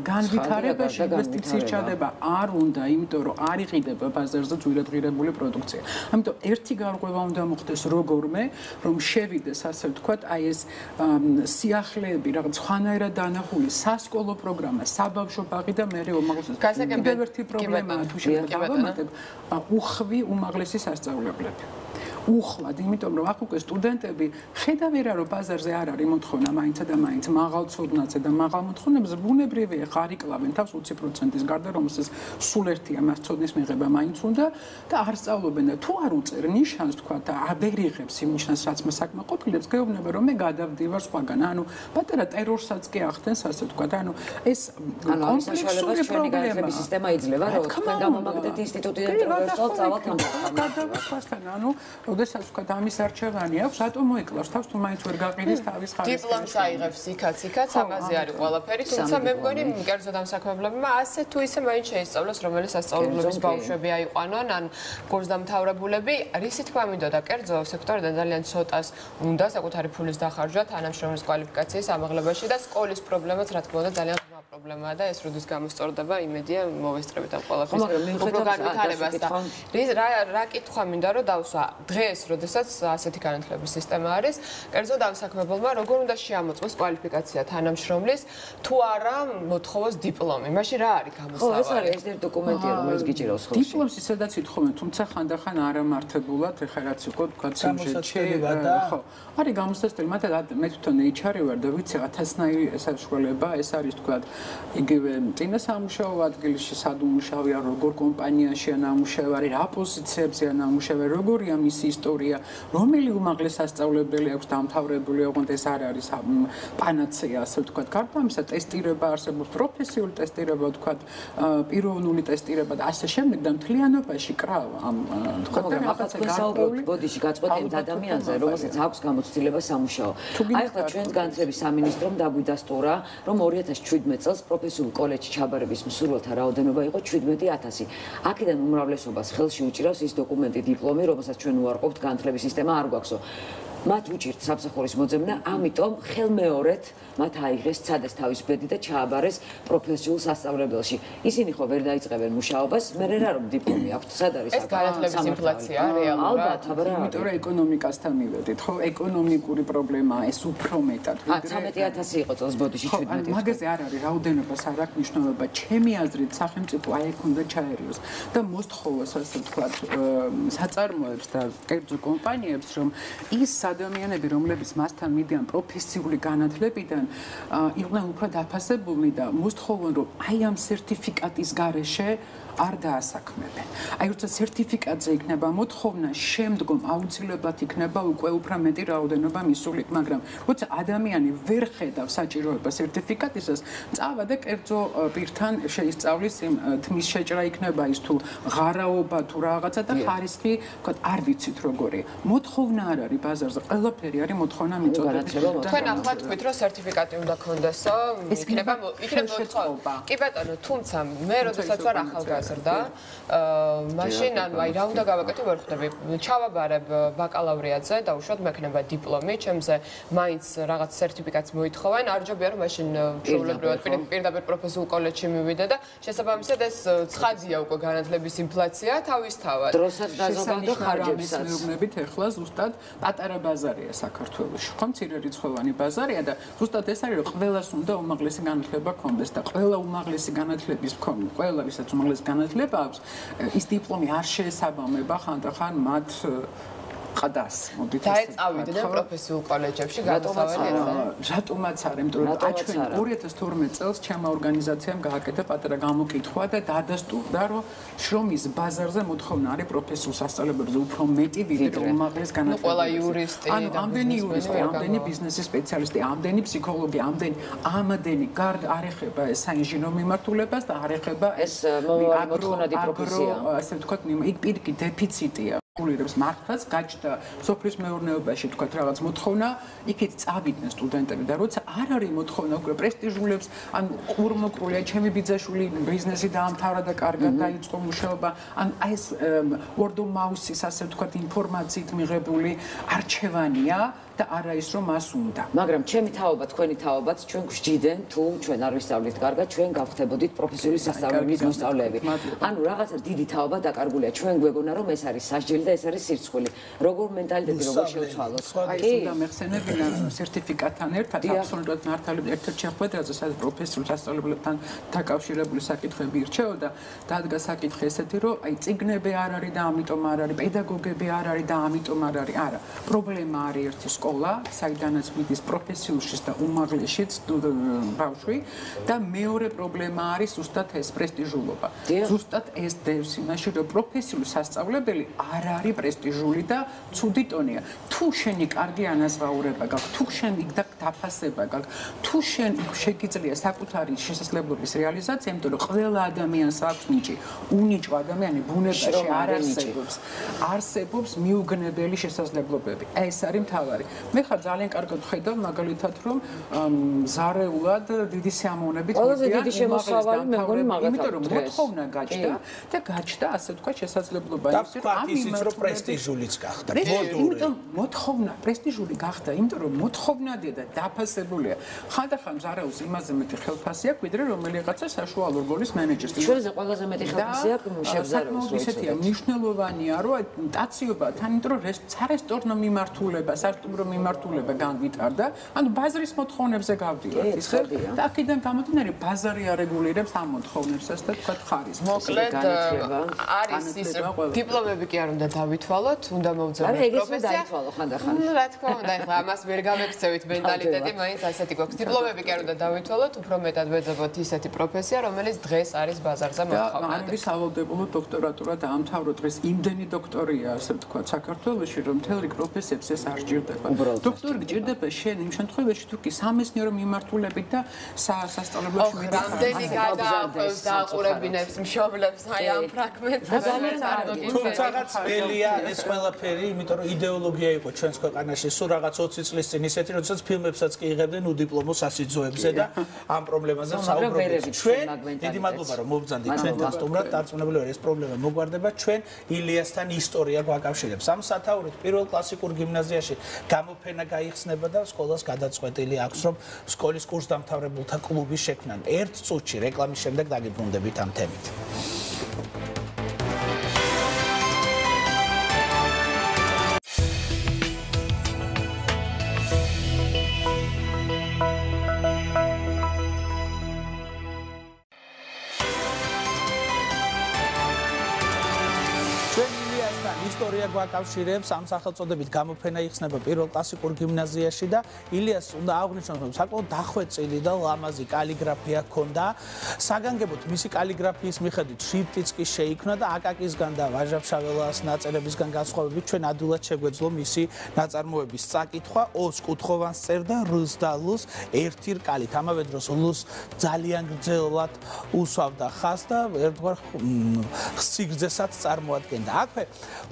განვითარებაში ინვესტიციის ჩადება არ უნდა იმიტომ რომ არ იყიდება ბაზარზე ძვირადღირებული პროდუქცია ამიტომ ერთი გარღვევა უნდა მოხდეს როგორმე რომ შევიდეს ასე ვთქვათ აი ეს სიახლეები რაღაც ხანაერად დანახული სასკოლო პროგრამა საბავშვო ბაღი და მეორე უმაღლესი კიდევ ერთი პრობლემაა თუ შეიძლება დავამატებ უხვი უმაღლესი სასწავლებლები უხლად, იმიტომ რომ აქ უკვე სტუდენტები ხედავენ რომ ბაზარზე არ არის მოთხოვნა მაინც და მაინც მაღალ ცოდნაზე და მაღალ მოთხოვნებზე ბუნებრივია ხარიკლავენ თავს 20%-ის გარდა რომელსაც სულ ერთია მას ცოდნის მიღება მაინც უნდა და არ სწავლობენ და თუ არ უწერ ნიშანს თქვა და არ იღებს იმ ნიშანს რაც მას საკმაყოფილებს გეუბნება რომ მე გადავდივარ სხვაგან ანუ პატარა ტერორსაც კი ახდენს ასე თქვა და ანუ ეს კომპლექსური პრობლემაა სისტემა იძლევა რომ თქვენ გამომაგდეთ ინსტიტუტიდან ტერორს წავალთ ამ გადავასვასთან ანუ როდესაც ვქოთ ამის არჩევანი აქვს, რატომ მოიკლავს თავს თუ მაინც ვერ გაყიდის თავის ხარისხს. დიპლომს აიღებს იქაც, ამაზე არის ყველაფერი, თუმცა მე მგონი კერძო დამსაქმებლებმა ასე თუ ისე მაინც შეისწავლოს, რომელი სასწავლებლების ბავშვები აიყვანონ, ან კურსდამთავრებულები, რისი თქმა მინდოდა, კერძო სექტორიდან ძალიან ცოტას უნდა საკუთარი ფულის დახარჯვა თანამშრომლის კვალიფიკაციის ამაღლებაში და სკოლის პრობლემაც რა თქმა უნდა ძალიან ღრმა პრობლემაა და ეს როდის გამოსწორდება, იმედია მოვესწრებით ამ ყველაფერს. უფრო განვითარებას და რა კითხვა მინდა რომ დავსვა დღეს, როდესაც ასეთი განათლების სისტემა არის, კერძო დამსაქმებელმა როგორ უნდა შეამოწმოს კვალიფიკაცია თანამშრომლის, თუ არა მოთხოვოს დიპლომი. მაშინ რა არის გამოსავალი? ხო, ეს არის ეს დოკუმენტია, რომელიც გიჭირავს ხელში. დიპლომს ისედაც ითხოვენ, თუმცა ხანდახან არამართებულად, ეხლა რაც იყო, თქვა სიუჟეტში, ხო. არის გამოსაცდელი, მაგრამ მე თვითონ HR-ი ვარ და ვიცი 1000-ნაირი საშუალება, ეს არის თქვა იგივე წინა სამუშაო ადგილში სადუმუშავია, როგორ კომპანიაშია ნამუშევარი, რა პოზიციებზეა ნამუშევარი, როგორია მისი ისტორია, რომელი უმაღლეს სასწავლებელი აქვს დამთავრებული, ოღონდ ეს არ არის პანაცეა, ასე ვთქვათ. გარდა ამისა, ტესტირება არსებობს, პროფესიული ტესტირება, ვთქვათ, პიროვნული ტესტირება და ასე შემდეგ და მთლიანობაში კრავ ამ თქვა და რაღაცა გარკვეული ბოდიში გაწყვეტილ ადამიანზე, რომელსაც აქვს გამოცდილება სამუშაო. აი ახლა ჩვენს განათლების სამინისტრომ დაგვიდასტურა, რომ 2017 წელს პროფესიულ კოლეჯში ჩაბარების მსურველთა რაოდენობა იყო 17000. აქედან უმრავლესობას ხელში უჭირავს ის დოკუმენტი, დიპლომი, რომელსაც ჩვენ უარყოფთ, განათლების სისტემა არ გვაქვსო. მათ უჭირთ სამსახურის მოძებნა, ამიტომ ხელმეორედ მათ აიღეს ცადეს თავის ბედი და ჩააბარეს პროფესიულ სასწავლებელში. ისინი ხო ვერ დაიწყებენ მუშაობას, მე რა რომ დიპლომი აქვთ, სად არის ეს განათლების ინფლაცია რეალურად? ალბათ, იმიტომ რომ ეკონომიკასთან მივედით, ხო, ეკონომიკური პრობლემაა ეს უფრო მეტად. 13000 იყო წელს ბოდიში 17. მაგაზე არ არის რაოდენობას არ აქვს მნიშვნელობა. ჩემი აზრით, სახელმწიფო აი ეგ უნდა ჩაერიოს და მოსთხოვოს, ასე ვთქვათ, საწარმოებს და კერძო კომპანიებს, რომ ის ადამიანები, რომლებიც მასთან მიდიან პროფესიული განათლებიდან, იყვნენ უფრო დაფასებულნი და მოსთხოვენ, რომ აი ამ სერტიფიკატის გარეშე არ დაასაქმებენ. აი როცა სერტიფიკატზე იქნება მოთხოვნა, შემდგომ აუცილებლად იქნება უკვე უფრო მეტი რაოდენობა მისული, მაგრამ როცა ადამიანი ვერ ხედავს საჭიროებას სერტიფიკატისას, წავა და კერძო პირთან შეისწავლის იმ თმის შეჭრა იქნება ის თუ ღარაობა თუ რაღაცა და ხარისხი, ვთქვათ, არ ვიცით როგორია. მოთხოვნა არ არის ბაზარზე, ყველაფერი არის მოთხოვნა მიწოდების. თქვენ ახლა თქვით, რომ სერტიფიკატი უნდა გქონდესო, იქნება მოთხოვნა. კი ბატონო, თუმცა მე როდესაც ვარ ახალგაზრდა გაზრდა. მაშინ ანუ აი რა უნდა გავაკეთო ვერ ხვდები. ჩავაბარებ ბაკალავრიატზე, დაუშვათ მექნება დიპლომი, ჩემზე მაინც რაღაც სერტიფიკატს მოითხოვენ. არ ჯობია რომ მაშინ ჩვეულებრივად პირდაპირ პროფესიულ კოლეჯში მივიდე და შესაბამისად ეს ცხადია უკვე განათლების ინფლაცია თავისთავად. დროსაც დაზოგადო ხარჯებსაც. მეუბნებით ახლა ზუსტად პატარა ბაზარია საქართველოში. ხო, მცირერიცხოვანი ბაზარია და ზუსტად ეს არის რომ ყველას უნდა უმაღლესი განათლება ჰქონდეს და ყველა უმაღლესი განათლების მქონე, ყველა ვისაც უმაღლესი განათლება აქვს, ის დიპლომი არ შეესაბამება ხანდახან მათ ყდას. მოდით დაეწავიდნენ პროფესიულ კოლეჯებში გადასავალი. რატომაც არ, იმიტომ რომ აჩვენა 2012 წელს ჩემმა ორგანიზაციამ გააკეთა პატარა გამოკითხვა და დადასტურდა, რომ შრომის ბაზარზე მოთხოვნა არის პროფესიულ სასწავლებლებზე უფრო მეტი ვიდრე უმაღლეს განათლებას. ყველა იურისტი, ამდენი იურისტი, ამდენი ბიზნესის სპეციალისტი, ამდენი ფსიქოლოგი, ამდენი გარდა არ ეხება ეს საინჟინრო მიმართულებას და არ ეხება ეს მოთხოვნადი პროფესია. ასე ვთქვათ, იქ პირიქით დეფიციტია. გულირებს მართლაც გაჩნდა სოფლის მეურნეობაში თქვათ რაღაც მოთხოვნა, იქით წავიდნენ სტუდენტები და როცა არ არის მოთხოვნა უკვე პრესტიჟულებს, ან ყურმოკრულია ჩემი ბიძაშვილი ბიზნესი დაამთავრა და კარგად დაიწყო მუშაობა, ან ეს word of mouth-ის ასე ვთქვათ ინფორმაციით მიღებული არჩევანია და არა ის რომ მას უნდა. მაგრამ ჩემი თაობა, თქვენი თაობაც ჩვენ გვსჯიდნენ თუ ჩვენ არ ვისწავლით კარგად, ჩვენ გავხდებოდით პროფესიული სასწავლებლის მოსწავლეები. ანუ რაღაცა დიდი თაობა დაკარგულია. ჩვენ გვეგონა რომ ეს არის სასჯელი და ეს არის სირცხული. როგორ მენტალიტეტი როგორ შევცვალოთ? კი, უნდა მეხსენებინა სერტიფიკატთან ერთად აბსოლუტურად მართალია ერთ-ერთ შეხვედრაზე, სადაც პროფესიულ სასწავლებლებთან დაკავშირებული საკითხები ირჩეოდა, დადგა საკითხი ესეთი, რომ აი წიგნები არ არის და ამიტომ არ არის, პედაგოგები არ არის და ამიტომ არ არის. არა, პრობლემა არის ერთი სკოლა, საიდანაც მიდის პროფესიულშიც და უმაღლესშიც ბავშვი და მეორე პრობლემა არის ზუსტად ეს პრესტიჟულობა. ზუსტად ეს დევს იმაში, რომ პროფესიული სასწავლებელი არ არის პრესტიჟული და ცუდი ტონია. თუ შენი კარგი ანაზღაურება გაქვს, თუ შენი დაფასება გაქვს, თუ შენ შეგიძლია საკუთარი შესაძლებლობის რეალიზაცია, იმიტომ რომ ყველა ადამიანს აქვს ნიჭი. უნიჭო ადამიანი ბუნებაში არ არსებობს. არსებობს მიუგნებელი შესაძლებლობები. ეს არის მთავარი. მე ხარ ძალიან კარგად ხედავ მაგალითად რომ ზარეულად დიდი სიამოვნებით ყველაზე დიდი შემოსავალი მე მგონი მაგათაა. იმიტომ რომ მოთხოვნა გაჩნდა და გაჩნდა ასე ვთქვათ შესაძლებლობა ის რომ ამ იმის პრესტიჟულიც გახდა. იმიტომ მოთხოვნა პრესტიჟული გახდა, იმიტომ რომ მოთხოვნადია და დაფასებულია. ხანდახან ზარეულს იმაზე მეტი ხელფასი აქვს, ვიდრე რომელიღაცა საშუალო რგოლის მენეჯერს. ჩვენზე ყველაზე მეტი ხელფასი აქვს შევზარეულს. ისეთია მნიშვნელოვანია რომ ტაციობა თან იმიტომ რომ სარესტორნო მიმართულება, სასტუმრო მიმართულება განვითარდა, ანუ ბაზრის მოთხოვნებზე გავდივართ, ისე და აქედან გამომდინარე ბაზარი არეგულირებს ამ მოთხოვნებს და თქვა ხარისხს. მოკლედ არის ის დიპლომები კი არ უნდა დავითვალოთ, უნდა მოვძებნოთ პროფესია. დაითვალო ხანდახან. რა თქმა უნდა, ახლა ამას ვერ გავექცევით მენტალიტეტი, მაინც ასეთი გვაქვს. დიპლომები კი არ უნდა დავითვალოთ, უფრო მეტად ვეძებოთ ისეთი პროფესია, რომელიც დღეს არის ბაზარზე მოთხოვნადი. არის სავალდებულო დოქტორატურა დაამთავრო დღეს იმდენი დოქტორია, ასე ვთქვათ, საქართველოში, რომ მთელ რიგ პროფესიებს ეს არ სჭირდება. დოქტორი გჭირდება შენ იმ შემთხვევაში თუ კი სამეცნიერო მიმართულებით და სასწავლებლებში მიდიხარ. რამდენი გადაახვევს და აყურებინებს მშობლებს აი ამ ფრაგმენტს. თუმცა ძველია ეს ყველაფერი, იმიტომ რომ იდეოლოგია იყო ჩვენს ქვეყანაში სულ რაღაც 20 წლის წინ ისეთი, როდესაც ფილმებსაც კი იღებდნენ უდიპლომო სასიძოებზე და ამ პრობლემაზე საუბრობდნენ. ჩვენ დიდი მადლობა რომ მოვბრძანდით ჩვენთან სტუმრად, დარწმუნებული ვარ ეს პრობლემა მოგვარდება. ჩვენ ილიასთან ისტორია გვაკავშირებს. ამ სათაურით პირველ კლასიკურ გიმნაზიაში გამოფენა გაიხსნება და სკოლას გადაწყვეტილი აქვს რომ სკოლის კურსდამთავრებულთა კლუბი შექმნან. ერთ წუთში რეკლამის შემდეგ დაგიბრუნდებით ამ თემით. ისტორია გვაკავშირებს ამ სახელწოდებით გამოფენა იხსნება პირველ კლასიკურ გიმნაზიაში და ილიას უნდა აღვნიშნოთ რომ საკმაოდ დახვეწილი და ლამაზი კალიგრაფია ჰქონდა. საგანგებოდ მისი კალიგრაფიის მიხედვით შრიფტიც კი შეიქმნა და აკაკისგან და ვაჟა-ფშაველას ნაწერებისგან განსხვავებით ჩვენ ადვილად შეგვეძლო მისი ნაწარმოების წაკითხვა. ოს კუთხოვანს წერდა რს და ლს ერთი რკალით. ამავე დროს ლს ძალიან გრძელად უსვავდა ხაზს და ერთგვარ სიგრძესაც წარმოადგენდა. აქვე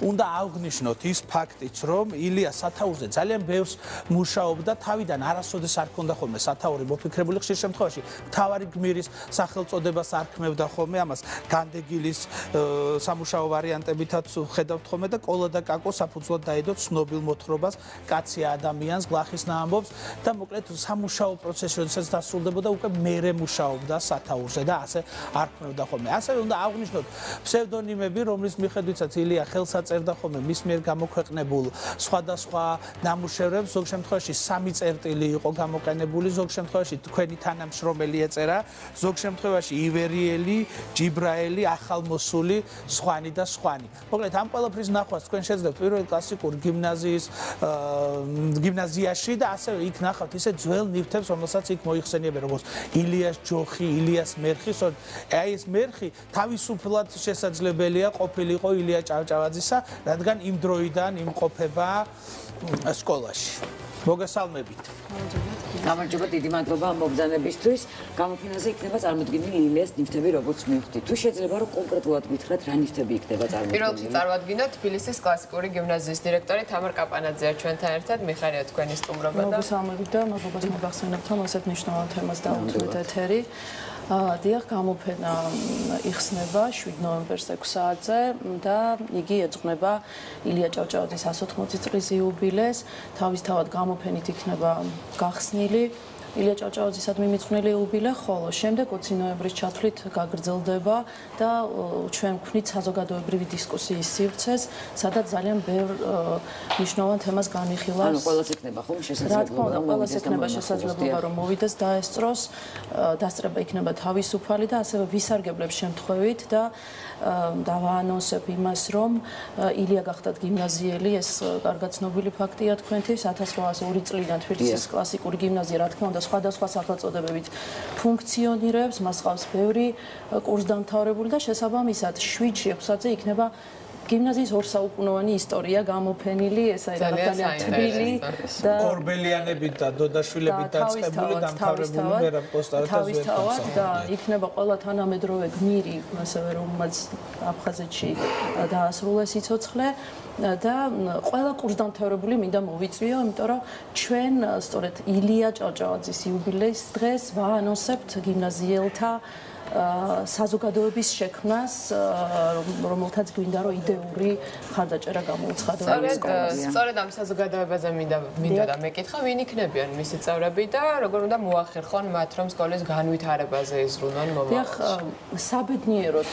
უნდა აღვნიშნოთ ის ფაქტიც, რომ ილია სათაურზე ძალიან ბევრს მუშაობდა, თავიდან არასოდეს არ ქონდა ხოლმე სათაური მოფიქრებული, ხშირ შემთხვევაში მთავარი გმირის სახელწოდებას არქმევდა ხოლმე, ამას განდეგილის სამუშაო ვარიანტებითაც ხედავთ ხოლმე და კოლა და კაკო საფუძვლად დაედო ცნობილ მოთხრობას კაცი ადამიანს გლახის ნაამბობს და მოკლედ სამუშაო პროცესი როდესაც დასრულდებოდა უკვე მერე მუშაობდა სათაურზე და ასე არქმევდა ხოლმე. ასევე უნდა აღვნიშნოთ ფსევდონიმები, რომლის მიხედვითაც ილია ხელს აწერდა ხოლმე მის მიერ გამოქვეყნებულ სხვადასხვა ნამუშევრებს, ზოგ შემთხვევაში 3 წერტილი იყო გამოყენებული, ზოგ შემთხვევაში თქვენი თანამშრომელი ეწერა, ზოგ შემთხვევაში ივერიელი, ჯიბრაელი, ახალმოსული, სხვანი და სხვანი. მოკლედ ამ ყველაფრის ნახვას თქვენ შეძლებთ პირველ კლასიკურ გიმნაზიაში და ასევე იქ ნახავთ ისე ძველ ნივთებს, რომელსაც იქ მოიხსენიებენ, როგორც ილიას ჯოხი, ილიას მერხი, აი ეს მერხი თავისუფლად შესაძლებელია ყოფილიყო ილია ჭავჭავაძისა, რადგან იმ დროიდან იმყოფება სკოლაში. მოგესალმებით. გამარჯობა, დიდი მადლობა ამ მობრძანებისთვის. გამოფენაზე იქნება წარმოდგენილი ილიას ნივთები, როგორც მივხვდით. თუ შეიძლება რომ კონკრეტულად გითხრათ, რა ნივთები იქნება წარმოდგენილი? პირველ რიგში წარვადგინოთ თბილისის კლასიკური გიმნაზიის დირექტორი თამარ კაპანაძეა ჩვენთან ერთად. მიხარია თქვენი სტუმრობა და მოგესალმებით და მადლობას მოგახსენებთ, რომ ასეთ მნიშვნელოვან თემას დავუთმეთ ეთერი. დიახ, გამოფენა იხსნება 7 ნოემბერს 6 საათზე და იგი ეძღვნება ილია ჭავჭავაძის 180 წლის იუბილეს. თავისთავად გამოფენით იქნება გახსნილი ილია ჭავჭავაძისადმი მიძღვნილი იუბილე, ხოლო შემდეგ 20 ნოემბრის ჩათვლით გაგრძელდება და ჩვენ ვქნით საზოგადოებრივი დისკუსიის სივრცეს, სადაც ძალიან ბევრ მნიშვნელოვან თემას განიხილავს. ანუ ყველას იქნება ხომ შესაძლებლობა? რა თქმა უნდა, ყველას იქნება შესაძლებლობა რომ მოვიდეს დაესწროს, დასწრება იქნება თავისუფალი და ასევე ვისარგებლებ შემთხვევით და დავაანონსებ იმას, რომ ილია გახდათ გიმნაზიელი, ეს კარგად ცნობილი ფაქტია თქვენთვის. 1802 წლიდან თბილისის კლასიკური გიმნაზია, რა თქმა უნდა, სხვადასხვა სახელწოდებებით ფუნქციონირებს, მას ყავს ბევრი კურსდამთავრებული და შესაბამისად 7-ში 6-ზე იქნება გიმნაზიის ორსაუკუნოვანი ისტორია გამოფენილი, ეს არის ძალიან თბილი და ორბელიანებით და დოდაშვილებით დაწყებული დამთავრებული მერაბ კოსტარაძე და იქნება ყველა თანამედროვე გმირი, ასევე რომელმაც აფხაზეთში დაასრულა სიცოცხლე და ყველა კურსდამთავრებული მინდა მოვიწვიო, იმიტომ რომ ჩვენ სწორედ ილია ჭავჭავაძის იუბილეის დღეს ვაანონსებთ გიმნაზიელთა საზოგადოების შექმნას, რომელთაც გვინდა რომ იდეური ხარდაჭერა გამოუცხადოს. სწორედ ამ საზოგადოებაზე მინდა და მეკითხა, ვინ იქნებიან მისი წევრები და როგორ უნდა მოახერხონ მათ, რომ სკოლის განვითარებაზე იზრუნონ მომავალში. დიახ, საბედნიეროდ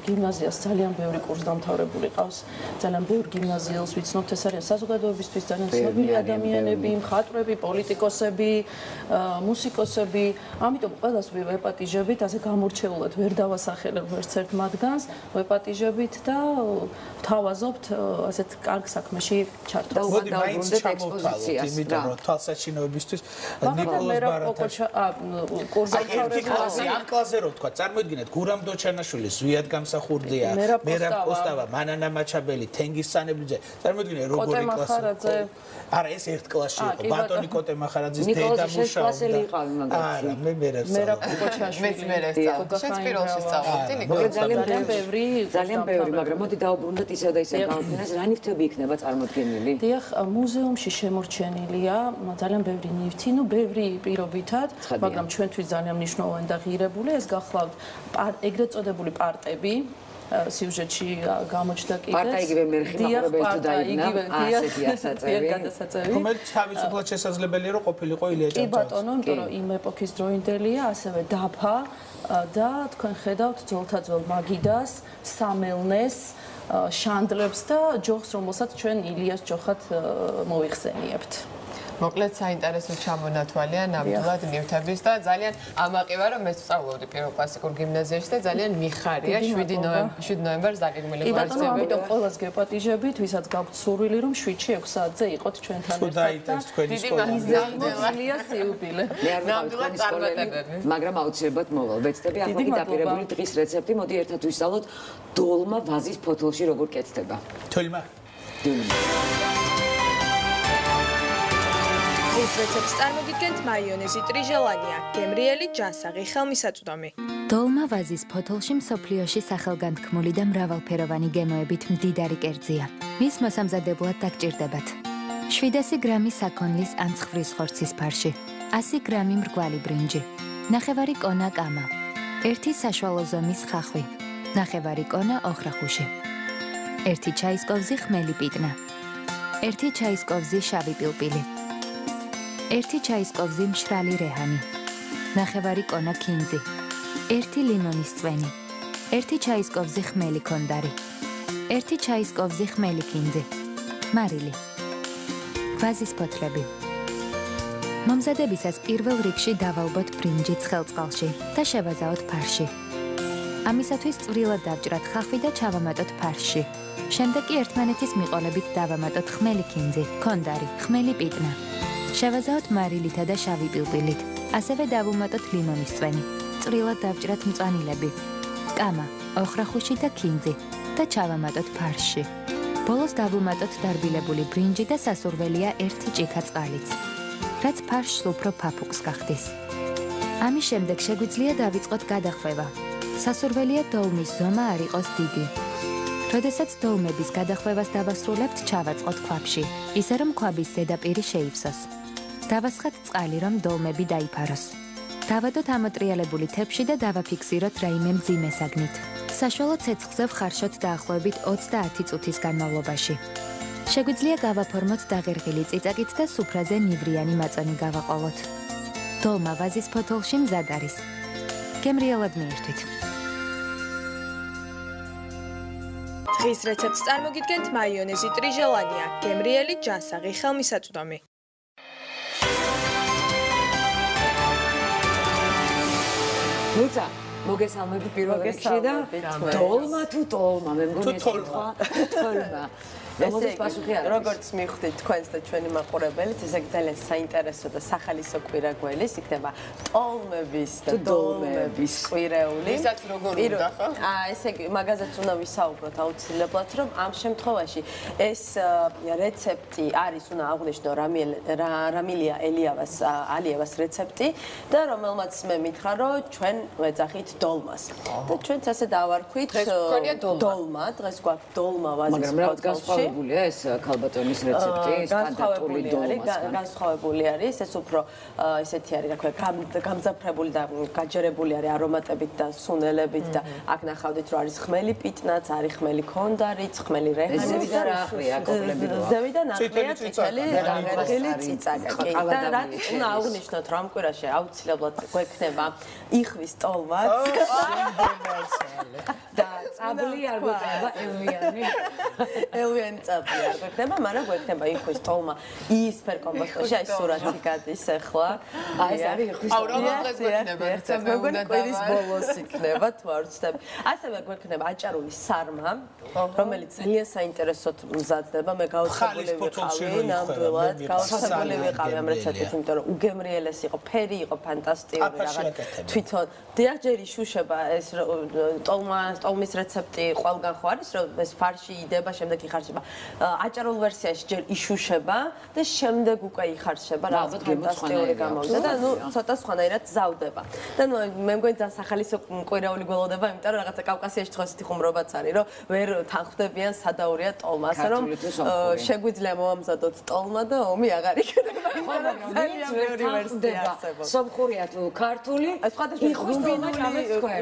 გიმნაზიას ძალიან ბევრი კურსდამთავრებული ყავს. ძალიან ბევრ გიმნაზიელს ვიცნობთ, ეს არის საზოგადოებისთვის ძალიან ცნობილი ადამიანები, მხატვრები, პოლიტიკოსები, მუსიკოსები. ამიტომ ყველას ვეპატიჟებით, ასე გამორჩეულად ვერ დავასახელებ ვერც ერთ მათგანს, ვეპატიჟებით და ვთავაზობთ ასეთ კარგ საქმეში ჩართვას. მოდი მაინც ჩამოვთვალოთ, იმიტომ რომ თვალსაჩინოებისთვის ნიკოლოზ ბარათაშვილის ამ კლასზე რო ვთქვა, წარმოიდგინეთ გურამ დოჩანაშვილი, ზვიად გამსახურდია, მერაბ კოსტავა, მანანა მაჩაბელი, თენგიზ სანებლიძე. წარმოიდგინეთ როგორი კლასი. არა, ეს ერთ კლასში იყო. ბატონი კოტე მახარაძის დედა მუშაობდა. არა, მე მერაბ კოჩაშვილი. შენს პირველში სწავლობდი ნიკოლოზ. ძალიან ბევრი, მაგრამ მოდი დაუბრუნდეთ ისევ და ისევ გამოფენას, რა ნივთები იქნება წარმოდგენილი? დიახ, მუზეუმში შემორჩენილია ძალიან ბევრი ნივთი, ბევრი პირობითად, მაგრამ ჩვენთვის ძალიან მნიშვნელოვანი და ღირებული, ეს გახლავთ ეგრეთ წოდებული პარტები. სიუჟეტში გამოჩნდა კიდეც. პარტა იგივე მერხი მაყურებელი თუ დაიბნა, ასეთი ასაწევი. რომელიც თავისუფლად შესაძლებელია რომ ყოფილიყო ილია ჭავჭავაძე. კი ბატონო, იმიტომ რომ იმ ეპოქის დროინდელია, ასევე დაფა და თქვენ ხედავთ ძველთაძველ მაგიდას, სამელნეს, შანდლებს და ჯოხს, რომელსაც ჩვენ ილიას ჯოხად მოიხსენიებთ. მოკლედ საინტერესო ჩამონათვალია ნამდვილად ნივთების და ძალიან ამაყივა რომ მე სწავლობდი პირველ კლასიკურ გიმნაზიაში და ძალიან მიხარია 7 ნოემბერს დაგეგმილი ღონისძიება. კი ბატონო, ამიტომ ყველას გეპატიჟებით, ვისაც გაქვთ სურვილი რომ 7-ში 6 საათზე იყოთ ჩვენთან ერთად. დიდი მადლობა იუბილე. ნამდვილად წარმატებები. მაგრამ აუცილებლად მოვალ. ვეცდები ახალი დაპირებული დღის რეცეპტი, მოდი ერთად ვისწავლოთ დოლმა ვაზის ფოთოლში როგორ კეთდება. თულმა. ეს რეცეპტს წარმოგიდგენთ მაიონეზი ტრიჟელანია, გემრიელი ჯანსაღი ხელმისაწვდომი. დოლმა ვაზის ფოთოლში მსოფლიოში სახელგანთქმული და მრავალფეროვანი გემოებით მდიდარი კერძია. მის მოსამზადებლად დაგჭირდებათ 700 გრამი საქონლის ან ცხვრის ხორცის ფარში, 100 გრამი მრგვალი ბრინჯი, ნახევარი კონა კამა, 1 საშუალო ზომის ხახვი, ნახევარი კონა ოხრახუში, 1 ჩაის კოვზი ხმელი პიტნა, 1 ჩაის კოვზი შავი პილპილი, 1 ჩაის კოვზი მშრალი რეჰანი, ნახევარი კონა ქინძი, 1 ლიმონის წვენი, 1 ჩაის კოვზი ხმელი ქონდარი, 1 ჩაის კოვზი ხმელი ქინძი, მარილი, ვაზის ფოთლები. მომზადებისას პირველ რიგში დავალბოთ ბრინჯი ცხელწყალში და შევაზაოთ ფარში. ამისათვის წვრილად დავჭრათ ხახვი და ჩავამატოთ ფარში. შემდეგ კი ერთმანეთის მიყოლებით დავამატოთ ხმელი ქინძი, ქონდარი, ხმელი პიტნა. შევაზაოთ მარილითა და შავი პილპილით. ასევე დავუმატოთ ლიმონის წვენი. წვრილად დავჭრათ მწვანილები, კამა, ოხრახუში და ქინძი და ჩავამატოთ ფარში. ბოლოს დავუმატოთ დარბილებული ბრინჯი და სასურველია 1 ჭიქა წყალიც, რაც ფარშს უფრო ფაფუկს გახდის. ამის შემდეგ შეგვიძლია დავიწყოთ გადახვევა. სასურველია დოლმის ზომა არ იყოს დიდი. როდესაც დოლმების გადახვევას დავასრულებთ, ჩავაწყოთ ქვაბში, ისე რომ ქვაბის ზედაპირი შეივსოს. დავასხათ წყალი, რომ დოლმები დაიფაროს. დავადოთ ამოტრიალებული თეფში და დავაფიქსიროთ რაიმე მძიმე საგნით. საშუალო ცეცხლზე ვხარშოთ დაახლოებით 30 წუთის განმავლობაში. შეგვიძლია გავაფორმოთ დაღერღილი წიწაკით და სუფრაზე ნივრიანი მაწონი გავაყოლოთ. დოლმა ვაზის ფოთოლში მზად არის. გემრიელად მიირთვით. დღის რეცეპტს წარმოგიდგენთ მაიონეზი ტრიჟელანია, გემრიელი ჯანსაღი ხელმისაწვდომი. ნუცა მოგესალმები პირველ რიგში და დოლმა თუ ტოლმა მე მგონი ეს კითხვა თოლმა ეს როგორც მივხვდით თქვენს და ჩვენი მაყურებელიც, ესე იგი ძალიან საინტერესო და სახალისო კვირა გველის იქნება ტოლმების და დოლმების კვირეული. ისაც როგორ უნდა ხო? ესე იგი მაგაზეც უნდა ვისაუბროთ აუცილებლად, რომ ამ შემთხვევაში ეს რეცეპტი არის, უნდა აღვნიშნო რამილია ალიევას რეცეპტი და რომელმაც მე მითხრა, რომ ჩვენ ვეძახით დოლმას. და ჩვენც ასე დავარქვით დოლმა, დღეს გვაქვს დოლმა ვაზის ფოთოლში. განსხვავებულია ეს ქალბატონის რეცეპტი, სტანდარტული დოლმასგან. განსხვავებული არის, ეს უფრო ესეთი არის, რა ქვია, გამძაფრებული და გაჯერებული არის არომატებით და სუნელებით და აქ ნახავდით, რომ არის ხმელი პიტნაც, არის ხმელი ქონდარიც, ხმელი რეჰანი. ზევიდან აყრია კოპლები რა. ზევიდან აყრია წითელი დაღერღილი წიწაკი. და რაც უნდა აღვნიშნოთ, რომ ამ კვირაში აუცილებლად გვექნება იხვის ტოლმაც. და წაბლი არ გვექნება ელვიანი. ელვიანი წაბლი არ გვექნება, მაგრამ გვექნება იხვის ტოლმა იისფერ კომბოსტოში, აი სურათი გადის ახლა. აი ეს არის იხვის ტოლმა. აურავად დღეს გვექნება, მე მგონი კვირის ბოლოს იქნება, თუ არ ვცდები. ასევე გვექნება აჭარული სარმა, რომელიც ძალიან საინტერესოდ მზადდება. მე გაოცებული ვიყავი ნამდვილად, გაოცებული ვიყავი ამ რეცეპტით, იმიტომ რომ უგემრიელესი იყო, ფერი იყო ფანტასტიკური რაღაც. თვითონ დიახჯერ იშუშება ეს ტოლმის რეცეპტი ყველგან ხო არის, რომ ეს ფარში იდება, შემდეგ იხარშება. აჭარულ ვერსიაში ჯერ იშუშება და შემდეგ უკვე იხარშება, რაღაც ფანტასტიკური გამოვიდა და ნუ ცოტა სხვანაირად ზავდება. და ნუ მე მგონი ძალიან სახალისო კვირაული გველოდება, იმიტომ რომ რაღაცა კავკასიაში თქოს ისეთი ხუმრობაც არის, რომ ვერ თანხმდებიან სადაურია ტოლმა, ასე რომ შეგვიძლია მომამზადოთ ტოლმა და ომი აღარ იქნება. ხო, მაგრამ ბევრი ვერსია არსებობს. სომხურია თუ ქართული, სხვადასხვა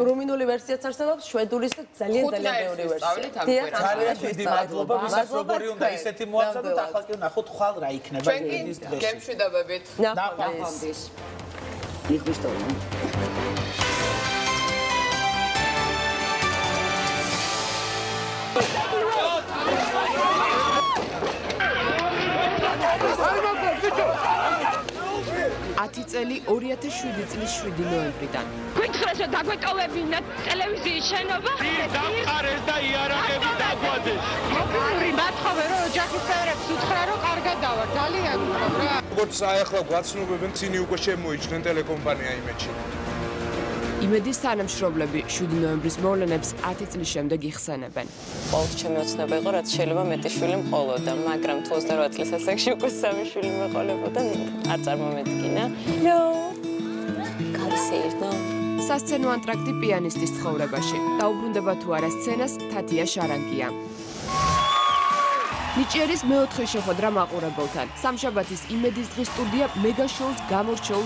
რუმინული ვერსიაც არსებობს, შვედურის და ძალიან ბევრი ვერსია. ძალიან დიდი მადლობა, ვისაც როგორი უნდა ისეთი მოამზადოთ, ახლა კი ვნახოთ ხვალ რა იქნება იმედის დღეში. გემშვიდობებით. ნახვამდის. იხვის ტოლმა. ათი წელი 2007 წლის 7 ნოემბრიდან. გითხრეს რომ დაგვეტოვებინათ ტელევიზიის შენობა. დამყარეს და იარაღები დაგვადეს. მათხოვე რომ ოჯახის წევრებს უთხრა რომ კარგად დავარ, ძალიან უყვარ რა. როგორც ახლა გვაცნობებენ, წინი უკვე შემოიჭრნენ ტელეკომპანია იმედში. იმედის თანამშრომლები 7 ნოემბრის მოვლენებს 10 წლის შემდეგ იხსენებენ. ყოველთვის ჩემი ოცნება იყო, რაც შეიძლება მეტი შვილი მყოლოდა, მაგრამ თუ 28 წლის ასაკში უკვე 3 შვილი მეყოლებოდა, არ წარმომედგინა. ნო. კაცი ერთო. სასცენო ანტრაქტი პიანისტის ცხოვრებაში. დაუბრუნდება თუ არა სცენას თათია შარანგია. ნიჭიერის მეოთხე შეხვედრა მაყურებელთან. სამშაბათის იმედის დღის სტუდია მეგა შოუს გამორჩეულ